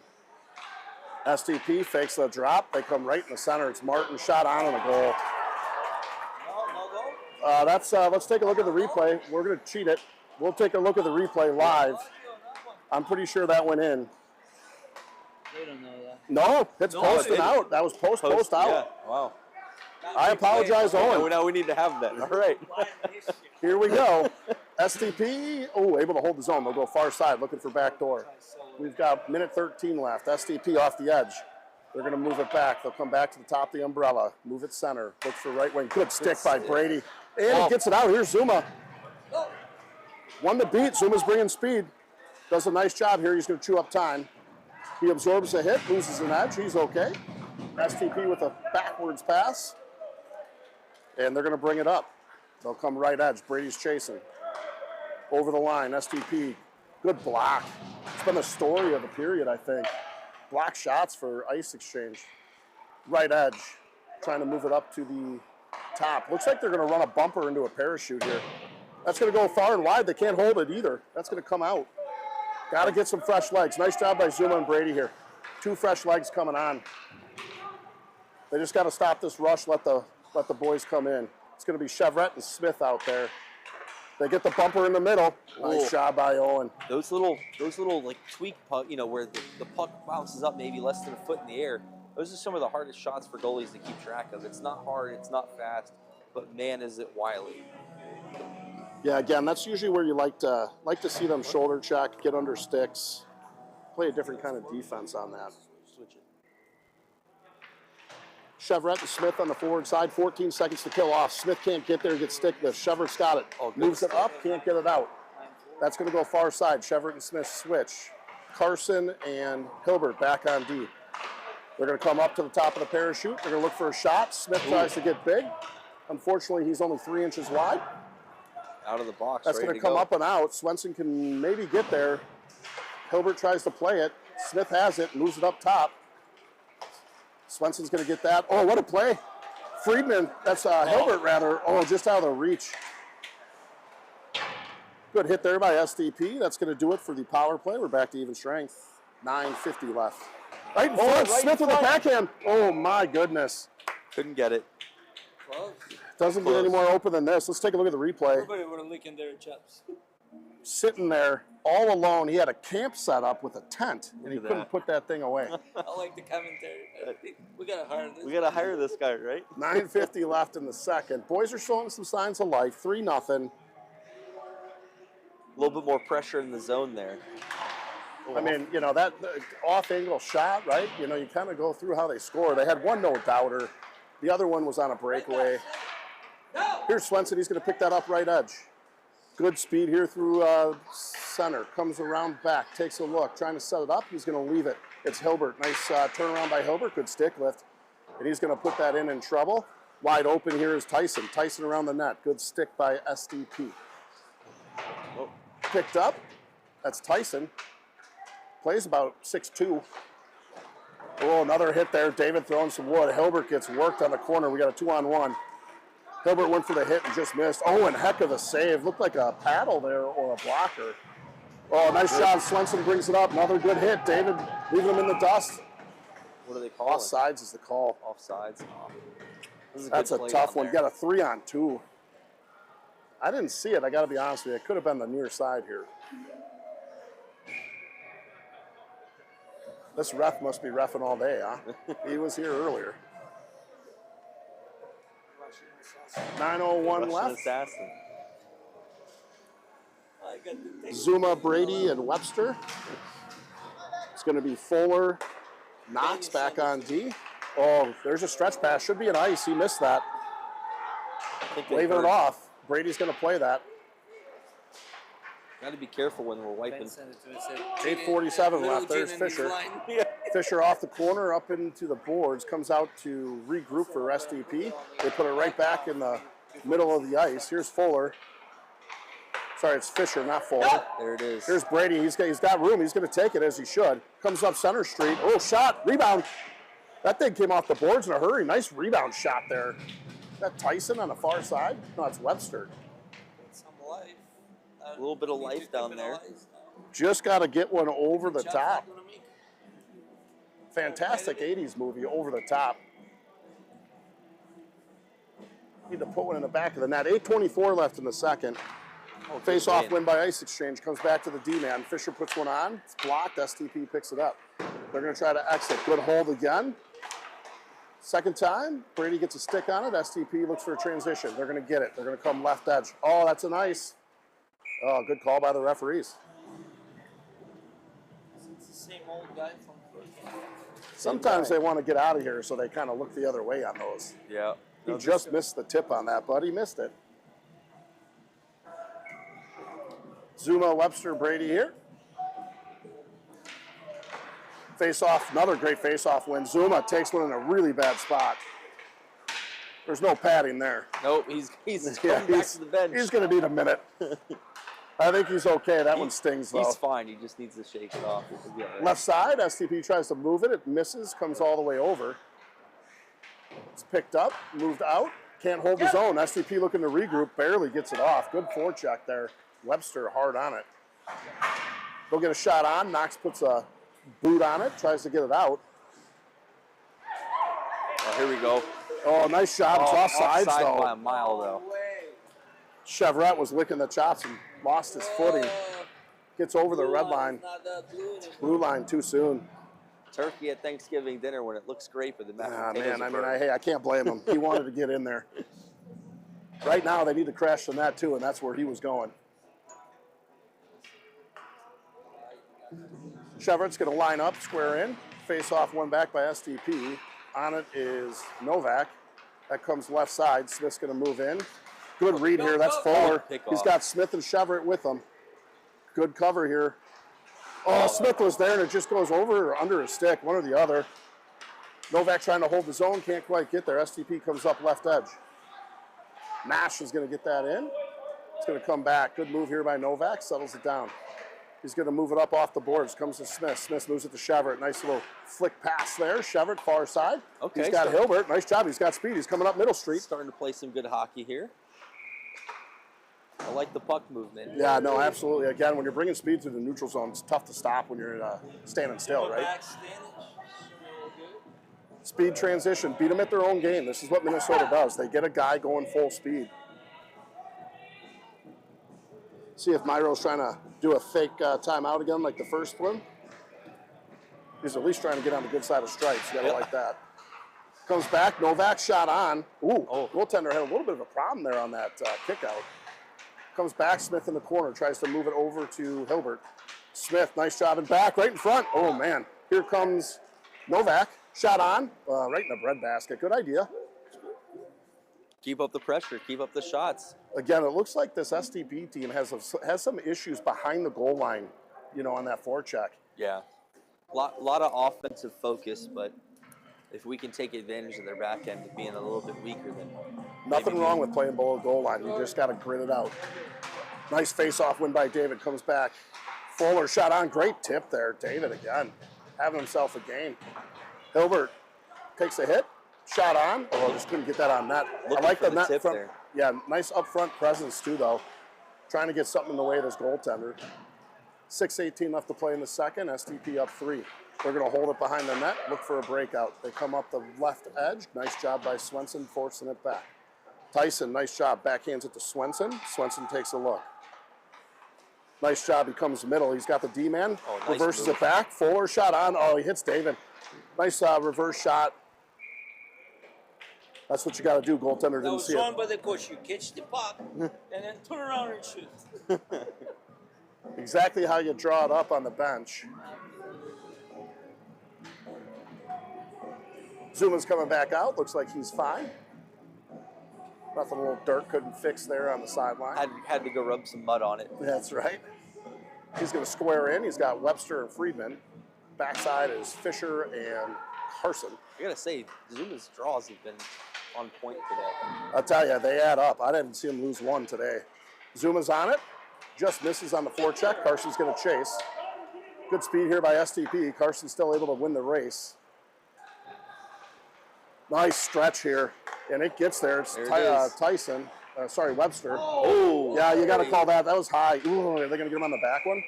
SDP fakes the drop. They come right in the center. It's Martin, shot on and a goal. Let's take a look at the replay. We're going to cheat it. We'll take a look at the replay live. I'm pretty sure that went in. They don't know that. No, it's posted out. That was post out. Yeah, wow. I apologize, Owen. Now we need to have that. All right. Here we go. SDP, able to hold the zone. They'll go far side, looking for back door. We've got minute 13 left. SDP off the edge. They're going to move it back. They'll come back to the top of the umbrella. Move it center. Look for right wing. Good stick by Brady. And he gets it out. Here's Zuma. One to beat. Zuma's bringing speed. Does a nice job here. He's going to chew up time. He absorbs a hit, loses an edge. He's okay. SDP with a backwards pass. And they're going to bring it up. They'll come right edge. Brady's chasing. Over the line, SDP. Good block. It's been the story of the period, I think. Block shots for ice exchange. Right edge. Trying to move it up to the top. Looks like they're going to run a bumper into a parachute here. That's going to go far and wide. They can't hold it either. That's going to come out. Got to get some fresh legs. Nice job by Zuma and Brady here. 2 fresh legs coming on. They just got to stop this rush, let the boys come in. It's going to be Chevret and Smith out there. They get the bumper in the middle. Nice job by Owen. Those little like tweak puck, where the puck bounces up maybe less than a foot in the air. Those are some of the hardest shots for goalies to keep track of. It's not hard, it's not fast, but man, is it wily. Yeah, again, that's usually where you like to see them shoulder check, get under sticks, play a different kind of defense on that. Switch it. Chevret and Smith on the forward side, 14 seconds to kill off. Smith can't get there, gets stick lift. Chevret's got it. Moves it up, can't get it out. That's going to go far side. Chevret and Smith switch. Carson and Hilbert back on D. They're going to come up to the top of the parachute. They're going to look for a shot. Smith tries to get big. Unfortunately, he's only 3 inches wide. Out of the box. That's going to come up and out. Swenson can maybe get there. Hilbert tries to play it. Smith has it, moves it up top. Swenson's going to get that. Oh, what a play. Friedman, that's Hilbert rather. Oh, just out of the reach. Good hit there by SDP. That's going to do it for the power play. We're back to even strength. 9:50 left. Right in front. Right Smith with a backhand. Oh, my goodness. Couldn't get it. Close. Doesn't get any more open than this. Let's take a look at the replay. Everybody were licking their chops. Sitting there all alone. He had a camp set up with a tent, and he couldn't put that thing away. I like the commentary. I think we got to hire this. We got to hire this guy, right? 9:50 left in the second. Boys are showing some signs of life. 3-0. A little bit more pressure in the zone there. I mean, that off-angle shot, right? You kind of go through how they score. They had one no-doubter. The other one was on a breakaway. Here's Swenson. He's going to pick that up right edge. Good speed here through center. Comes around back, takes a look, trying to set it up. He's going to leave it. It's Hilbert. Nice turnaround by Hilbert. Good stick lift. And he's going to put that in trouble. Wide open here is Tyson. Tyson around the net. Good stick by SDP. Picked up. That's Tyson. Plays about 6'2". Oh, another hit there. David throwing some wood. Hilbert gets worked on the corner. We got a 2-on-1. Hilbert went for the hit and just missed. Oh, and heck of a save. Looked like a paddle there or a blocker. Oh, nice job. Swenson brings it up. Another good hit. David leaving him in the dust. What do they call it? Offsides is the call. Offsides. That's a tough one. You got a 3-on-2. I didn't see it. I got to be honest with you. It could have been the near side here. This ref must be reffing all day, huh? He was here earlier. 9:01 left. Assassin. Zuma, Brady, and Webster. It's going to be Fuller, Knox back on D. Oh, there's a stretch pass. Should be an ice. He missed that. Waving it off. Brady's going to play that. Got to be careful when we're wiping. 8:47 left. There's Fisher. Fisher off the corner, up into the boards, comes out to regroup for SDP. They put it right back in the middle of the ice. Here's Fuller. Sorry, it's Fisher, not Fuller. There it is. Here's Brady. He's got room. He's going to take it as he should. Comes up center street. Oh, shot. Rebound. That thing came off the boards in a hurry. Nice rebound shot there. Is that Tyson on the far side? No, it's Webster. Some life. A little bit of life down there. Just got to get one over the top. Fantastic 80s movie, Over the Top. Need to put one in the back of the net. 8:24 left in the second. Oh, Face-off win by ice exchange. Comes back to the D-man. Fisher puts one on. It's blocked. STP picks it up. They're going to try to exit. Good hold again. Second time. Brady gets a stick on it. STP looks for a transition. They're going to get it. They're going to come left edge. Oh, that's a nice. Oh, good call by the referees. It's the same old guy from Brooklyn. Sometimes they want to get out of here, so they kind of look the other way on those. Yeah. He just missed the tip on that, but he missed it. Zuma, Webster, Brady here. Face-off, another great face-off win. Zuma takes one in a really bad spot. There's no padding there. Nope, he's going back to the bench. He's going to need a minute. I think he's okay. That one stings, though. He's fine. He just needs to shake it off. It'll be all right. Left side, STP tries to move it. It misses, comes all the way over. It's picked up, moved out. Can't hold his own. STP looking to regroup, barely gets it off. Good forecheck there. Webster hard on it. They'll get a shot on. Knox puts a boot on it, tries to get it out. Oh, here we go. Oh, nice shot. It's offsides, though. By a mile, though. Chevrolet was licking the chops and lost his footing. Gets over the red line. Blue line too soon. Turkey at Thanksgiving dinner when it looks great, but the mashed potatoes man, I can't blame him. He wanted to get in there. Right now, they need to crash the net, too, and that's where he was going. Chevrolet's going to line up, square in. Face-off one back by STP. On it is Novak. That comes left side. Smith's going to move in. Good read here. That's Fuller. He's got Smith and Chevrolet with him. Good cover here. Oh, Smith was there, and it just goes over or under his stick, one or the other. Novak trying to hold his own, can't quite get there. STP comes up left edge. Nash is going to get that in. It's going to come back. Good move here by Novak, settles it down. He's going to move it up off the boards. Comes to Smith. Smith moves it to Chevrolet. Nice little flick pass there. Chevrolet, far side. Okay. He's got Hilbert. Nice job. He's got speed. He's coming up Middle Street. Starting to play some good hockey here. I like the puck movement. Yeah, no, absolutely. Again, when you're bringing speed to the neutral zone, it's tough to stop when you're standing still, right? Speed transition. Beat them at their own game. This is what Minnesota does. They get a guy going full speed. See if Myhro's trying to do a fake timeout again like the first one. He's at least trying to get on the good side of stripes. You got to like that. Comes back. Novak shot on. Ooh, goaltender had a little bit of a problem there on that kick out. Comes back. Smith in the corner. Tries to move it over to Hilbert. Smith, nice job and back. Right in front. Oh, man. Here comes Novak. Shot on. Right in the breadbasket. Good idea. Keep up the pressure. Keep up the shots. Again, it looks like this STP team has some issues behind the goal line, you know, on that forecheck. Yeah. Lot of offensive focus, but if we can take advantage of their back end being a little bit weaker, then nothing wrong with playing below the goal line. You just got to grit it out. Nice face-off win by David. Comes back. Fuller shot on. Great tip there. David again having himself a game. Hilbert takes a hit. Shot on. Oh, just couldn't get that on net. I like the net front. There. Yeah, nice up front presence too, though. Trying to get something in the way of this goaltender. 6:18 left to play in the second. STP up 3. They're going to hold it behind the net, look for a breakout. They come up the left edge. Nice job by Swenson, forcing it back. Tyson, nice job. Backhands it to Swenson. Swenson takes a look. Nice job. He comes middle. He's got the D-man. Oh, nice reverses move. it back. Fuller shot on. Oh, he hits David. Nice reverse shot. That's what you got to do. Goaltender didn't see it. That was wrong by the coach. You catch the puck and then turn around and shoot. Exactly how you draw it up on the bench. Zuma's coming back out. Looks like he's fine. Nothing a little dirt couldn't fix there on the sideline. Had to go rub some mud on it. That's right. He's going to square in. He's got Webster and Friedman. Backside is Fisher and Carson. I gotta say, Zuma's draws have been on point today. I'll tell you, they add up. I didn't see him lose one today. Zuma's on it. just misses on the forecheck. Carson's going to chase. Good speed here by SDP. Carson's still able to win the race. Nice stretch here, and it gets there. It's Tyson. Sorry, Webster. Oh, yeah, you got to call that. That was high. Ooh, are they going to get him on the back one?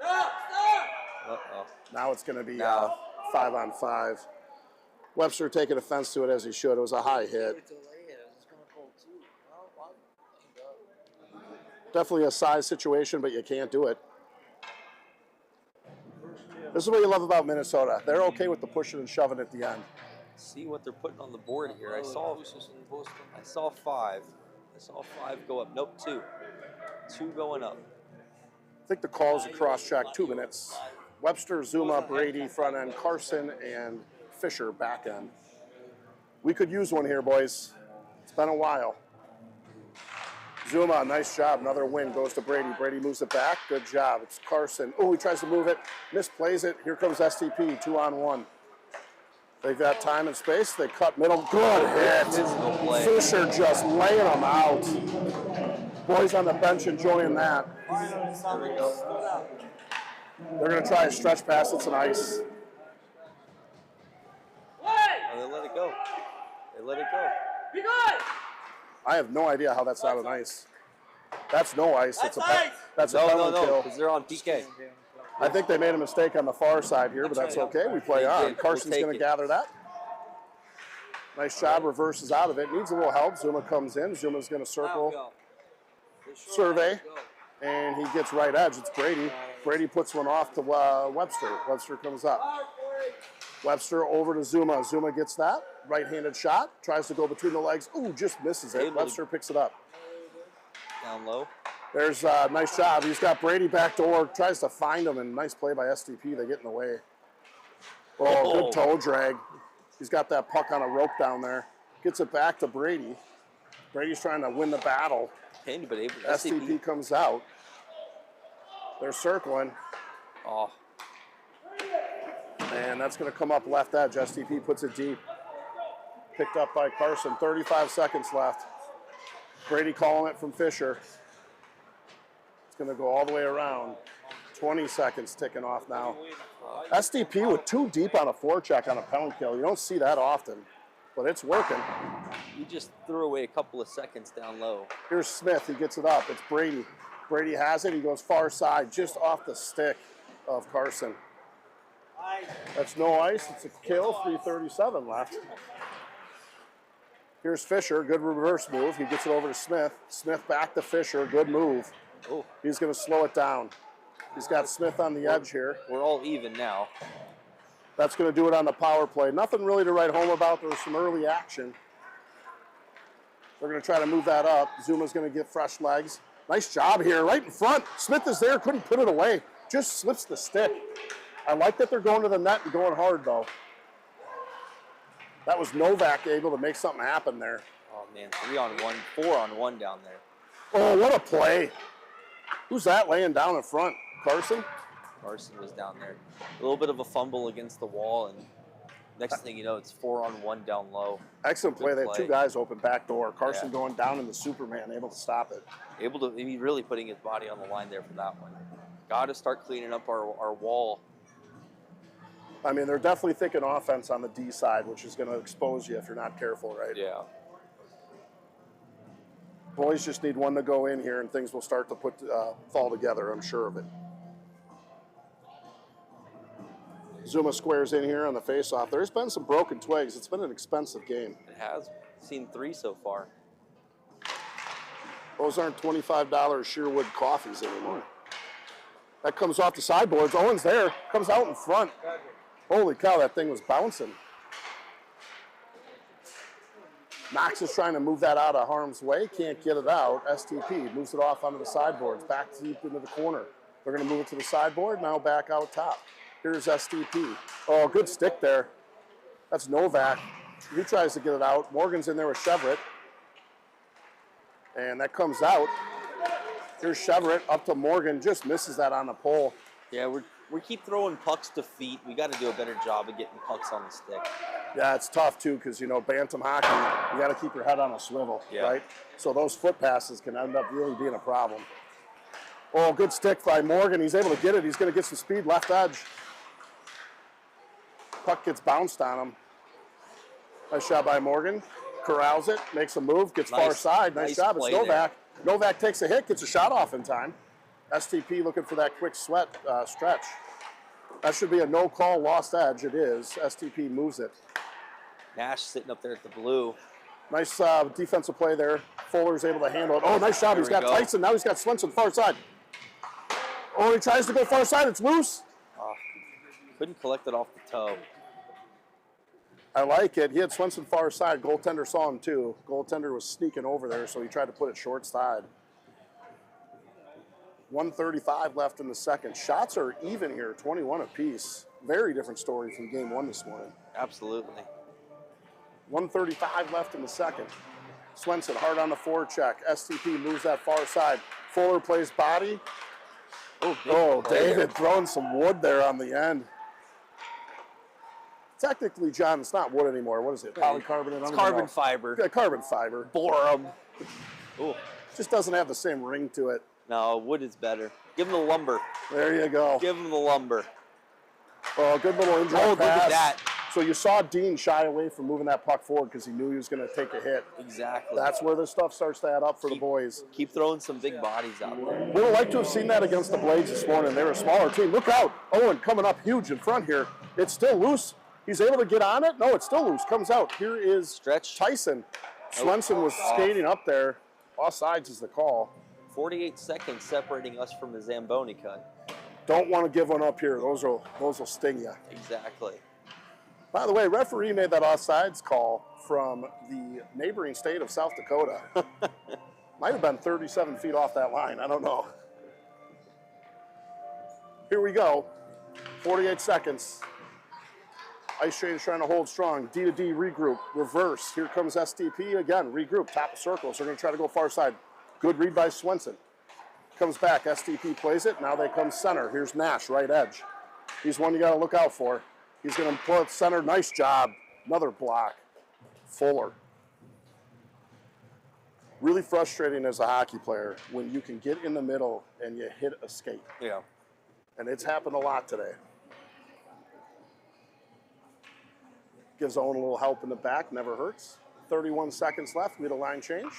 Uh-oh. Now it's going to be 5-on-5. Webster taking offense to it as he should. It was a high hit. Definitely a size situation, but you can't do it. This is what you love about Minnesota. They're okay with the pushing and shoving at the end. See what they're putting on the board here. I saw 5. I saw 5 go up. Nope, 2. 2 going up. I think the calls are cross-check 2 minutes. Webster, Zuma, Brady, front end, Carson, and Fisher, back end. We could use one here, boys. It's been a while. Zuma, nice job. Another win goes to Brady. Brady moves it back. Good job. It's Carson. Oh, he tries to move it. Misplays it. Here comes STP, 2-on-1. They've got time and space. They cut middle. Good hit. Fisher just laying them out. Boys on the bench enjoying that. They're going to try a stretch pass. It's an ice. Oh, they let it go. They let it go. Be good! I have no idea how that's not an ice. That's no ice. That's a penalty kill. Because they're on PK. I think they made a mistake on the far side here, but that's okay. We play on. Carson's going to gather that. Nice job. Reverses out of it. Needs a little help. Zuma comes in. Zuma's going to circle. Survey. And he gets right edge. It's Brady. Brady puts one off to Webster. Webster comes up. Webster over to Zuma. Zuma gets that. Right-handed shot. Tries to go between the legs. Ooh, just misses it. Webster picks it up. Down low. There's a nice job. He's got Brady back door. Tries to find him, and nice play by SDP. They get in the way. Oh, good toe drag. He's got that puck on a rope down there. Gets it back to Brady. Brady's trying to win the battle. SDP comes out. They're circling. Oh. And that's going to come up left edge. SDP puts it deep. Picked up by Carson. 35 seconds left. Brady calling it from Fisher. It's going to go all the way around. 20 seconds ticking off now. SDP with 2 deep on a forecheck on a penalty kill. You don't see that often, but it's working. You just threw away a couple of seconds down low. Here's Smith. He gets it up. It's Brady. Brady has it. He goes far side, just off the stick of Carson. That's no ice. It's a kill. 3:37 left. Here's Fisher. Good reverse move. He gets it over to Smith. Smith back to Fisher. Good move. Oh. He's going to slow it down. He's got Smith on the edge here. We're all even now. That's going to do it on the power play. Nothing really to write home about. There was some early action. They're going to try to move that up. Zuma's going to get fresh legs. Nice job here, right in front. Smith is there, couldn't put it away. Just slips the stick. I like that they're going to the net and going hard, though. That was Novak able to make something happen there. Oh, man, 3-on-1, 4-on-1 down there. Oh, what a play. Who's that laying down in front? Carson? Carson was down there. A little bit of a fumble against the wall, and next thing you know, it's 4-on-1 down low. Excellent play. They had 2 guys open back door. Carson going down in the Superman, able to stop it. He's really putting his body on the line there for that one. Got to start cleaning up our wall. I mean, they're definitely thinking offense on the D side, which is going to expose you if you're not careful, right? Yeah. Boys just need one to go in here, and things will start to fall together, I'm sure of it. Zuma squares in here on the face-off. There's been some broken twigs. It's been an expensive game. It has. Seen 3 so far. Those aren't $25 Sherwood coffees anymore. That comes off the sideboards. Owen's there. Comes out in front. Holy cow, that thing was bouncing. Knox is trying to move that out of harm's way. Can't get it out. STP moves it off onto the sideboards. Back deep into the corner. They're going to move it to the sideboard. Now back out top. Here's STP. Oh, good stick there. That's Novak. He tries to get it out. Morgan's in there with Chevrolet. And that comes out. Here's Chevrolet up to Morgan. Just misses that on the pole. Yeah, we keep throwing pucks to feet. We got to do a better job of getting pucks on the stick. Yeah, it's tough too because, you know, bantam hockey, you got to keep your head on a swivel, Yeah. right? So those foot passes can end up really being a problem. Oh, good stick by Morgan. He's able to get it. He's going to get some speed left edge. Puck gets bounced on him. Nice shot by Morgan. Corrals it, makes a move, gets far side. Nice job. It's Novak. There. Novak takes a hit, gets a shot off in time. STP looking for that quick stretch. That should be a no call, lost edge. It is. STP moves it. Nash sitting up there at the blue. Nice defensive play there. Fuller's able to handle it. Oh, nice shot. He's got Tyson. Now he's got Swenson far side. Oh, he tries to go far side. It's loose. Couldn't collect it off the toe. I like it. He had Swenson far side. Goaltender saw him too. Goaltender was sneaking over there, so he tried to put it short side. 1:35 left in the second. Shots are even here, 21 apiece. Very different story from game one this morning. Absolutely. 1:35 left in the second. Swenson hard on the forecheck. STP moves that far side. Fuller plays body. Oh, David throwing some wood there on the end. Technically, John, it's not wood anymore. What is it? Polycarbonate? It's carbon fiber. Yeah, carbon fiber. Borum. Ooh. Just doesn't have the same ring to it. No, wood is better. Give him the lumber. There you go. Give him the lumber. Oh, good little injury pass. Look at that. So you saw Dean shy away from moving that puck forward because he knew he was going to take a hit. Exactly. That's where this stuff starts to add up for the boys. Keep throwing some big bodies out there. We would like to have seen that against the Blades this morning. They're a smaller team. Look out. Owen coming up huge in front here. It's still loose. He's able to get on it. No, it's still loose. Comes out. Here is Stretch. Tyson. Swenson was skating up there. Offsides is the call. 48 seconds separating us from the Zamboni cut. Don't want to give one up here. Those will sting you. Exactly. By the way, referee made that offsides call from the neighboring state of South Dakota. Might have been 37 feet off that line. I don't know. Here we go. 48 seconds. Ice Train is trying to hold strong. D to D regroup. Reverse. Here comes STP again. Regroup. Top of circles. They're going to try to go far side. Good read by Swenson. Comes back. STP plays it. Now they come center. Here's Nash, right edge. He's one you got to look out for. He's going to pull it center. Nice job. Another block. Fuller. Really frustrating as a hockey player when you can get in the middle and you hit a skate. Yeah. And it's happened a lot today. Gives Owen a little help in the back. Never hurts. 31 seconds left. We had a line change.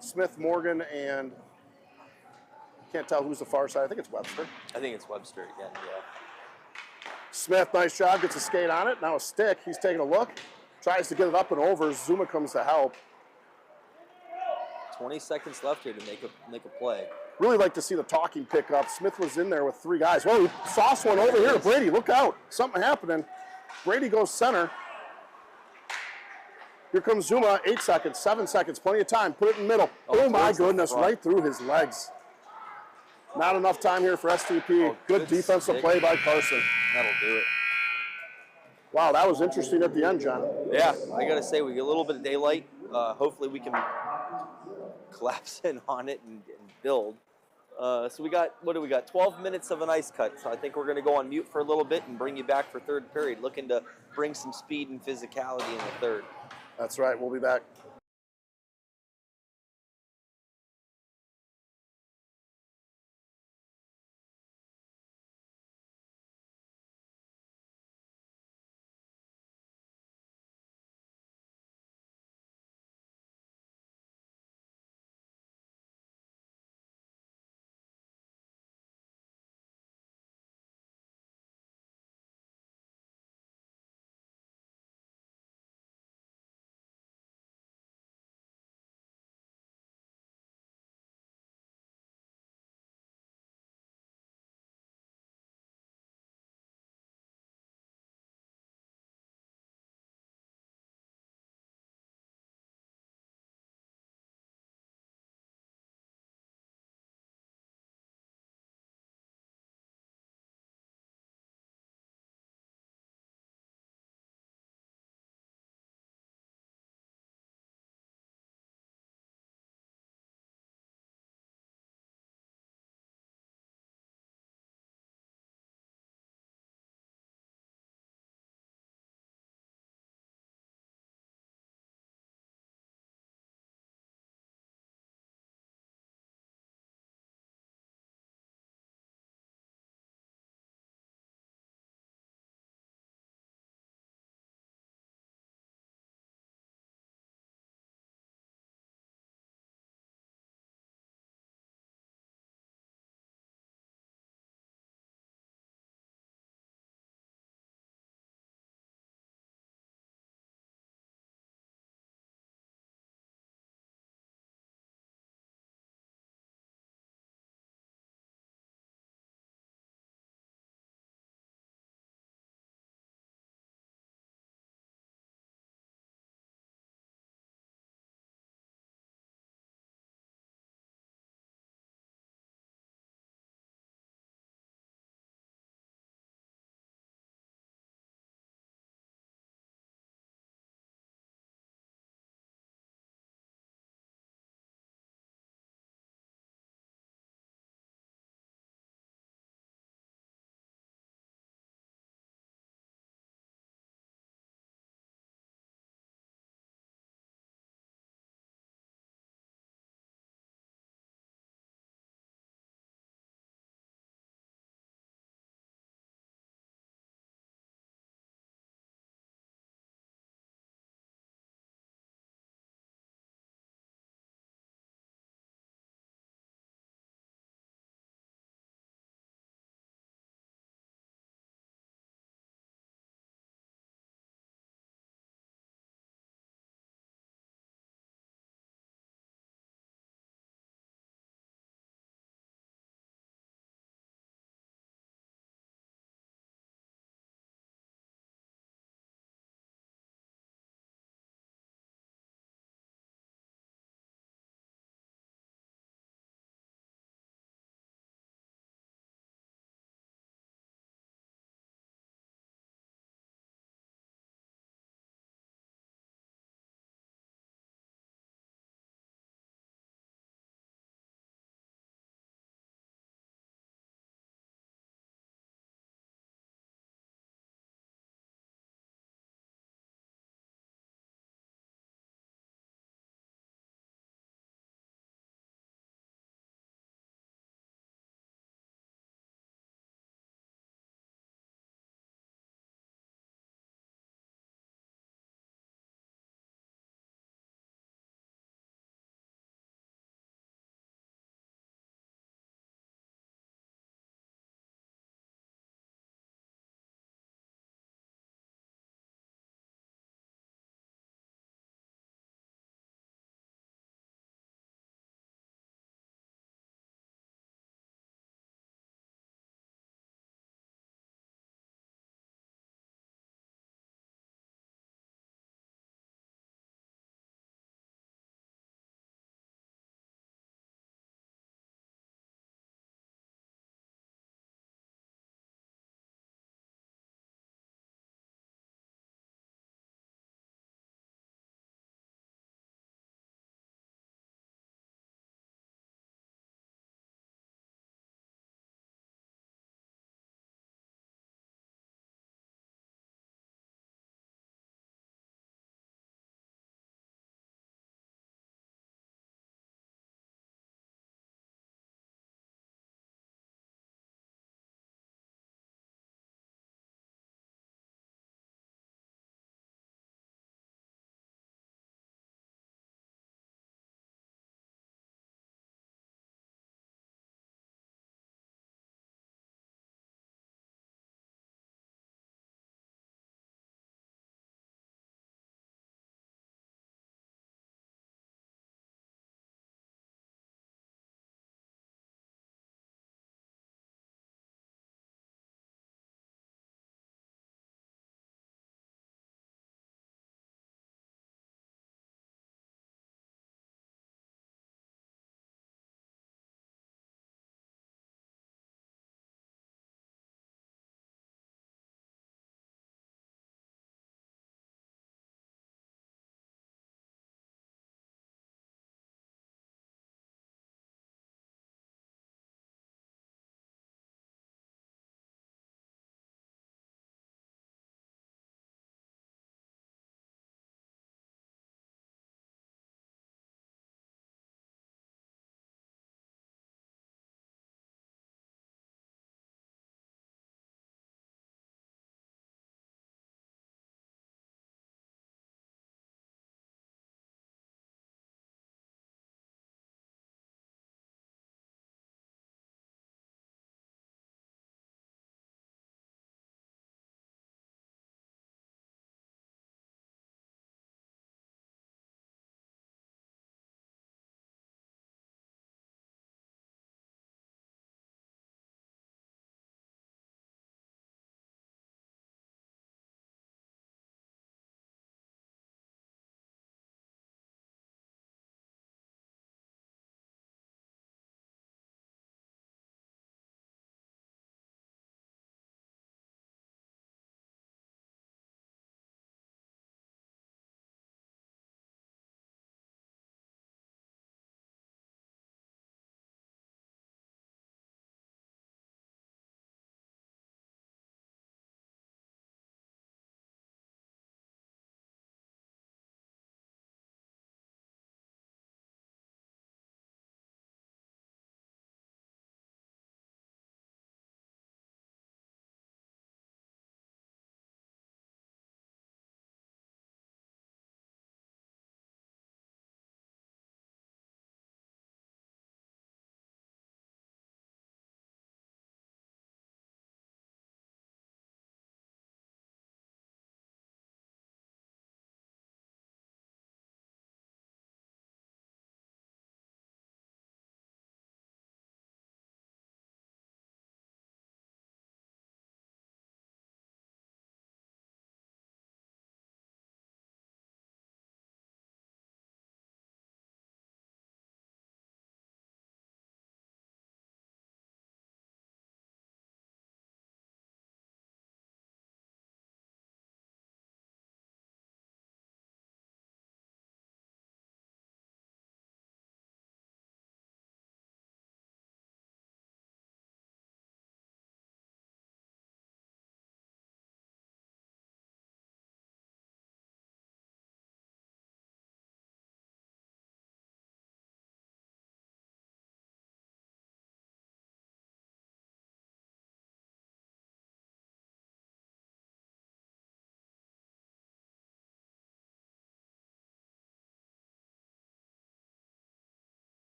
Smith, Morgan, and can't tell who's the far side. I think it's Webster. I think it's Webster again, yeah. Smith, nice job, gets a skate on it. Now a stick, he's taking a look. Tries to get it up and over. Zuma comes to help. 20 seconds left here to make a play. Really like to see the talking pick up. Smith was in there with three guys. Whoa, he sauced one over here to Brady. Look out. Something happening. Brady goes center. Here comes Zuma. 8 seconds, 7 seconds, plenty of time. Put it in the middle. Oh my goodness, right through his legs. Not enough time here for STP. Good defensive play by Carson. That'll do it. Wow, that was interesting at the end, John. Yeah, I got to say, we get a little bit of daylight. Hopefully we can collapse in on it and build. So we got, what do we got? 12 minutes of an ice cut. So I think we're going to go on mute for a little bit and bring you back for third period, looking to bring some speed and physicality in the third. That's right. We'll be back.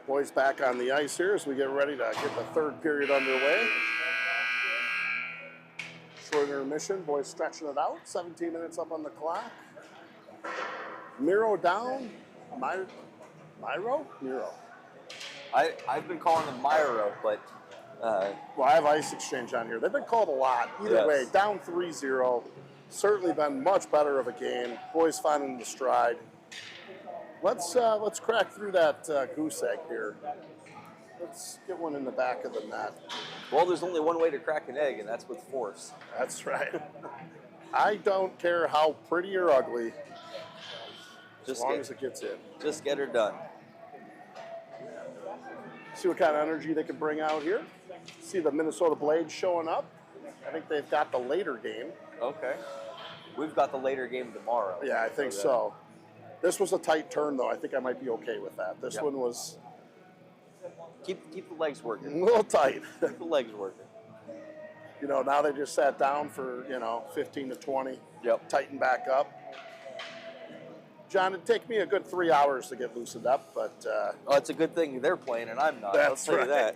Boys back on the ice here as we get ready to get the third period underway. Short intermission, boys stretching it out. 17 minutes up on the clock. Myhro down. Myhro? Myhro. I've been calling them Myhro, but... well, I have Ice Exchange on here. They've been called a lot. Either way, down 3-0. Certainly been much better of a game. Boys finding the stride. Let's crack through that goose egg here. Let's get one in the back of the net. Well, there's only one way to crack an egg, and that's with force. That's right. I don't care how pretty or ugly, as long as it gets in. Just get her done. See what kind of energy they can bring out here. See the Minnesota Blades showing up. I think they've got the later game. Okay. We've got the later game tomorrow. Yeah, I think so. This was a tight turn, though. I think I might be okay with that. This one was... Keep the legs working. A little tight. Keep the legs working. You know, now they just sat down for, 15 to 20. Yep. Tighten back up. John, it'd take me a good 3 hours to get loosened up, but... oh, it's a good thing they're playing and I'm not. That's I'll tell you right.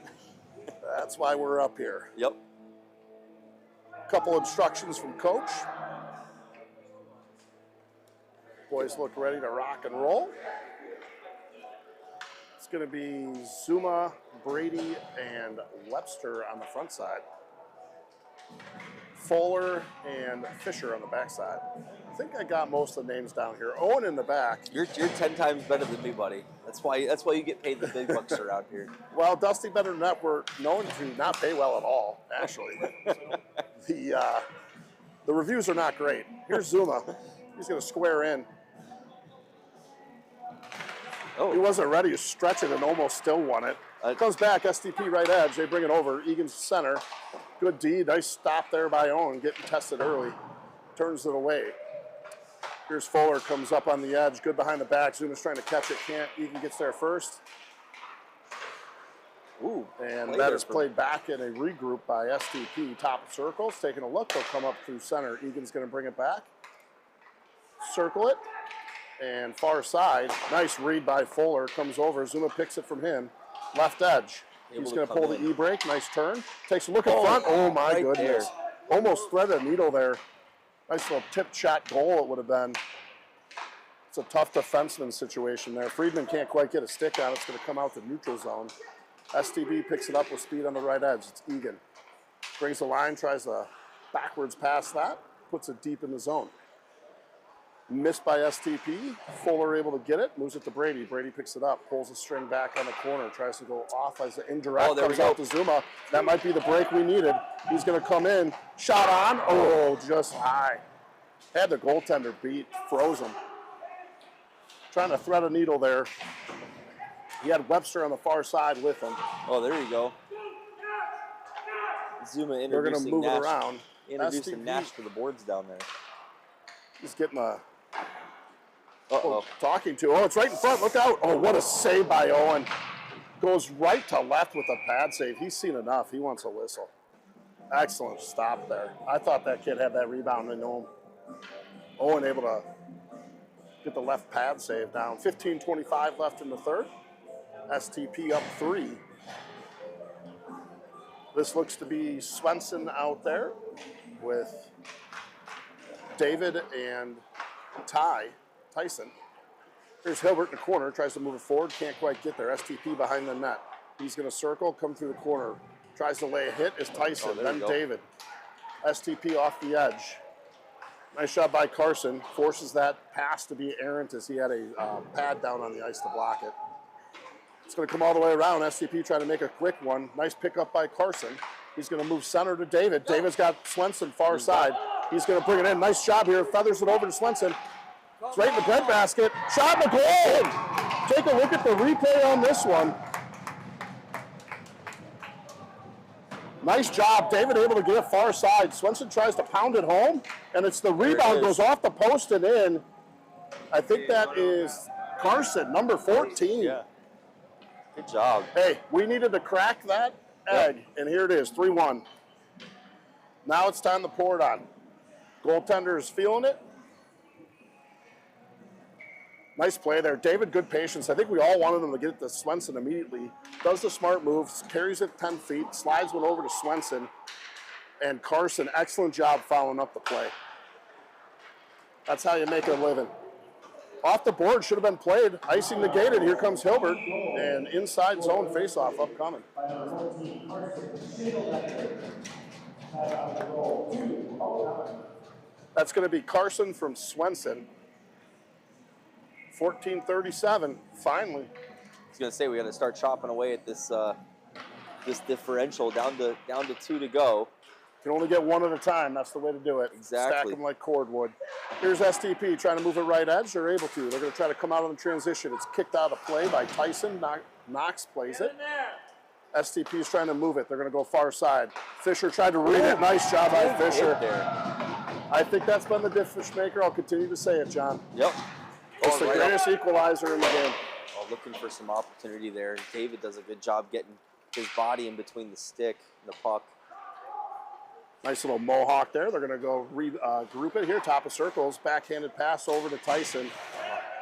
that. That's why we're up here. Yep. Couple instructions from Coach. Boys look ready to rock and roll. It's going to be Zuma, Brady, and Webster on the front side. Fuller and Fisher on the back side. I think I got most of the names down here. Owen in the back. You're 10 times better than me, buddy. That's why you get paid the big bucks around here. Well, Dusty Better Net, we're known to not pay well at all, actually. The reviews are not great. Here's Zuma. He's going to square in. Oh. He wasn't ready to stretch it and almost still won it. Comes back, SDP right edge. They bring it over. Egan's center. Good D. Nice stop there by Owen, getting tested early. Turns it away. Here's Fuller, comes up on the edge. Good behind the back. Zuma's trying to catch it. Can't. Egan gets there first. Ooh, and that is played back in a regroup by SDP. Top circles. Taking a look. They'll come up through center. Egan's going to bring it back. Circle it. And far side, nice read by Fuller, comes over, Zuma picks it from him, left edge. He's going to pull the E-brake, nice turn. Takes a look at front, oh my goodness. There. Almost threaded a needle there. Nice little tip shot goal it would have been. It's a tough defenseman situation there. Friedman can't quite get a stick on it, it's going to come out the neutral zone. STB picks it up with speed on the right edge, it's Egan. Brings the line, tries to backwards pass that, puts it deep in the zone. Missed by STP. Fuller able to get it. Moves it to Brady. Brady picks it up. Pulls the string back on the corner. Tries to go off as an indirect. Comes out to Zuma. That might be the break we needed. He's going to come in. Shot on. Oh, just high. Had the goaltender beat. Froze him. Trying to thread a needle there. He had Webster on the far side with him. Oh, there you go. Zuma introducing They're going to move Nash, it around. Introducing Nash to the boards down there. He's getting a... Uh-oh. Talking to. Oh, it's right in front. Look out. Oh, what a save by Owen. Goes right to left with a pad save. He's seen enough. He wants a whistle. Excellent stop there. I thought that kid had that rebound in him. Owen able to get the left pad save down. 15:25 left in the third. STP up 3. This looks to be Swenson out there with David and Tyson. Here's Hilbert in the corner, tries to move it forward, can't quite get there. STP behind the net. He's going to circle, come through the corner. Tries to lay a hit is Tyson, then David. STP off the edge. Nice shot by Carson. Forces that pass to be errant as he had a pad down on the ice to block it. It's going to come all the way around. STP trying to make a quick one. Nice pickup by Carson. He's going to move center to David. David's got Swenson far side. He's going to bring it in. Nice job here. Feathers it over to Swenson. It's right in the breadbasket. Shot in the goal. Take a look at the replay on this one. Nice job. David able to get it far side. Swenson tries to pound it home, and it's the rebound. Goes off the post and in. I think that is Carson, number 14. Yeah. Good job. Hey, we needed to crack that egg, and here it is, 3-1. Now it's time to pour it on. Goaltender is feeling it. Nice play there. David, good patience. I think we all wanted him to get it to Swenson immediately. Does the smart move, carries it 10 feet, slides one over to Swenson. And Carson, excellent job following up the play. That's how you make a living. Off the board, should have been played. Icing negated. Here comes Hilbert. And inside zone faceoff upcoming. That's going to be Carson from Swenson. 14:37, finally. I was going to say, we got to start chopping away at this this differential, down to 2 to go. Can only get one at a time. That's the way to do it. Exactly. Stack them like cordwood. Here's SDP trying to move it right edge. They're able to. They're going to try to come out on the transition. It's kicked out of play by Tyson. Knox plays it. SDP is trying to move it. They're going to go far side. Fisher tried to read it. Nice job by Fisher. I think that's been the difference maker. I'll continue to say it, John. Yep. It's the greatest equalizer in the game. Oh, looking for some opportunity there. David does a good job getting his body in between the stick and the puck. Nice little mohawk there. They're going to go group it here, top of circles. Backhanded pass over to Tyson.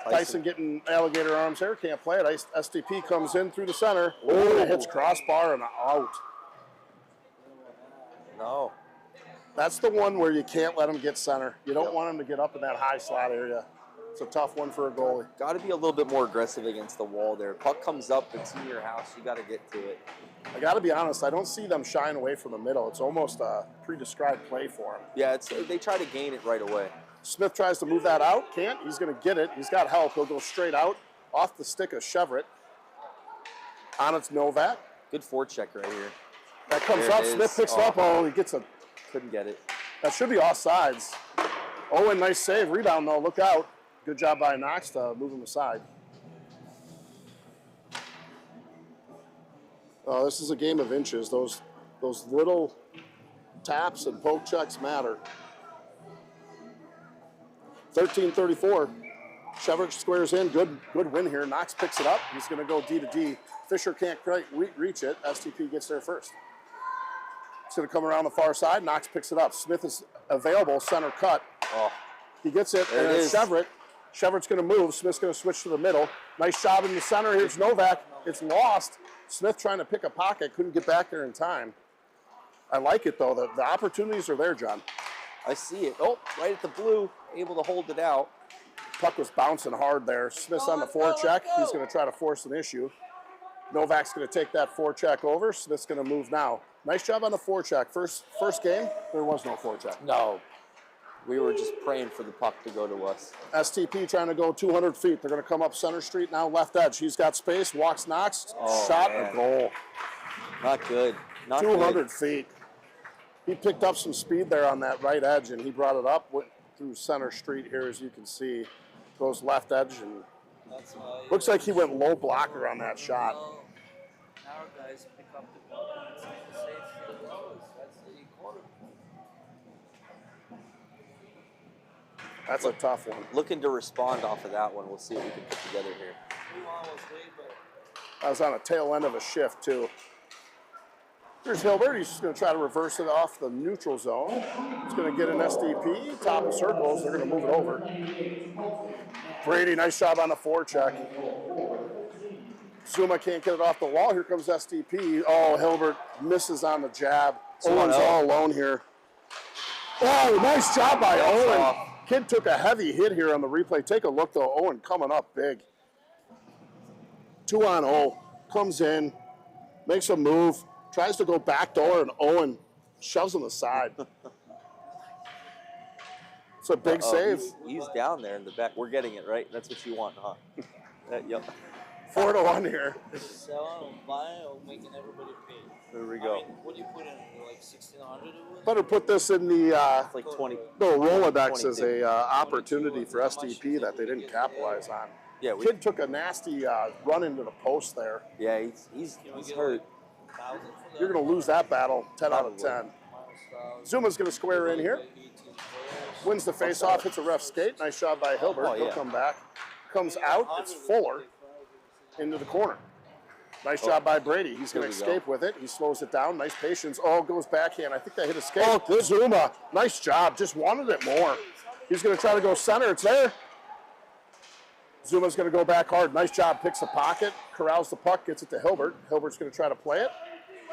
Tyson getting alligator arms there. Can't play it. SDP comes in through the center. Oh, it hits crossbar and out. No. That's the one where you can't let him get center. You don't want him to get up in that high slot area. It's a tough one for a goalie. Got to be a little bit more aggressive against the wall there. Puck comes up, it's in your house. You got to get to it. I got to be honest. I don't see them shying away from the middle. It's almost a pre-described play for them. Yeah, they try to gain it right away. Smith tries to move that out. Can't. He's going to get it. He's got help. He'll go straight out off the stick of Chevret. On it's Novak. Good forecheck right here. That comes up. Smith picks it up. Oh, he gets a. Couldn't get it. That should be offsides. Owen, nice save. Rebound, though. Look out. Good job by Knox to move him aside. Oh, this is a game of inches. Those little taps and poke checks matter. 13:34. Chevert squares in. Good win here. Knox picks it up. He's going to go D to D. Fisher can't quite reach it. STP gets there first. It's going to come around the far side. Knox picks it up. Smith is available. Center cut. Oh. He gets it. And it's Chevret. Chevert's going to move. Smith's going to switch to the middle. Nice job in the center. Here's Novak. It's lost. Smith trying to pick a pocket. Couldn't get back there in time. I like it, though. The opportunities are there, John. I see it. Oh, right at the blue. Able to hold it out. Puck was bouncing hard there. Smith's on the forecheck. He's going to try to force an issue. Novak's going to take that forecheck over. Smith's going to move now. Nice job on the forecheck. First game, there was no forecheck. No. We were just praying for the puck to go to us. STP trying to go 200 feet. They're going to come up center street now, left edge. He's got space, walks Knox, shot, man. a goal. Not good. Not 200 good. feet. He picked up some speed there on that right edge, and he brought it up, went through center street here, as you can see. Goes left edge, and looks like he went low blocker on that shot. Our guys pick up the ball and it's safe. That's the quarter. That's a tough one. Looking to respond off of that one. We'll see what we can put together here. That was on a tail end of a shift, too. Here's Hilbert. He's just going to try to reverse it off the neutral zone. He's going to get an SDP, top of circles. They're going to move it over. Brady, nice job on the forecheck. Zuma can't get it off the wall. Here comes SDP. Oh, Hilbert misses on the jab. Owen's all alone here. Oh, nice job by Owen. Kid took a heavy hit here on the replay. Take a look, though. Owen coming up big. 2-on-0. Comes in, makes a move, tries to go backdoor, and Owen shoves him aside. It's a big save. He's down there in the back. We're getting it, right? That's what you want, huh? Yep. 4-1 here. Sell and buy or making everybody pay. There we go. I mean, what do you put in? Like 1,600 it was? Better put this in the It's like 20. no, Rolodex as a opportunity for SDP that they didn't capitalize on. Yeah, Kid took a nasty run into the post there. Yeah, he's hurt. You're going to lose that battle 10 out of 10. Zuma's going to square in here. Wins the faceoff, hits a ref skate. Nice job by Hilbert. He'll come back. Comes out. It's Fuller into the corner. Nice job by Brady. He's going to escape with it. He slows it down. Nice patience. Oh, goes backhand. I think that hit escape. Oh, good Zuma. Nice job. Just wanted it more. He's going to try to go center. It's there. Zuma's going to go back hard. Nice job. Picks the pocket, corrals the puck, gets it to Hilbert. Hilbert's going to try to play it.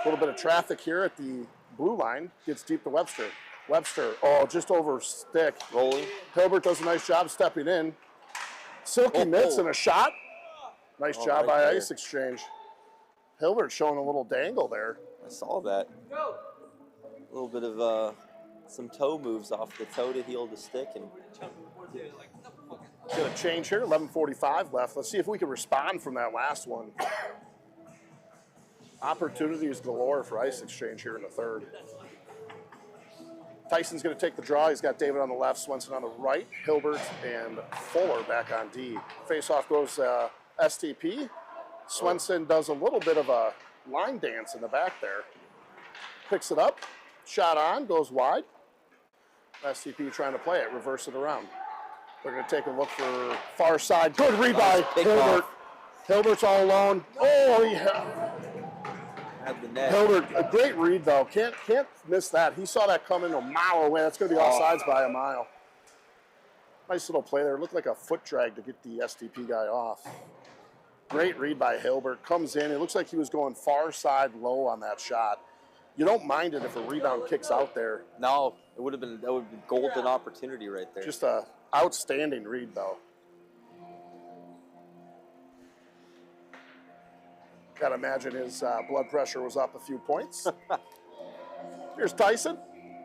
A little bit of traffic here at the blue line. Gets deep to Webster. Webster, just over stick. Rolling. Hilbert does a nice job stepping in. Silky mitts and a shot. Nice job by Ice Exchange. Hilbert showing a little dangle there. I saw that. A little bit of some toe moves off the toe to heel to stick. And going to change here, 11:45 left. Let's see if we can respond from that last one. Opportunities galore for Ice Exchange here in the third. Tyson's going to take the draw. He's got David on the left, Swenson on the right, Hilbert and Fuller back on D. Face-off goes STP. Swenson does a little bit of a line dance in the back there. Picks it up, shot on, goes wide. STP trying to play it, reverse it around. They're going to take a look for far side. Good read by Hilbert. Hilbert's all alone. Oh, yeah. The net. Hilbert, a great read though. Can't miss that. He saw that coming a mile away. That's going to be offsides by a mile. Nice little play there. Looked like a foot drag to get the SDP guy off. Great read by Hilbert. Comes in. It looks like he was going far side low on that shot. You don't mind it if a rebound kicks out there. No, that would have been golden opportunity right there. Just a outstanding read though. Gotta imagine his blood pressure was up a few points. Here's Tyson,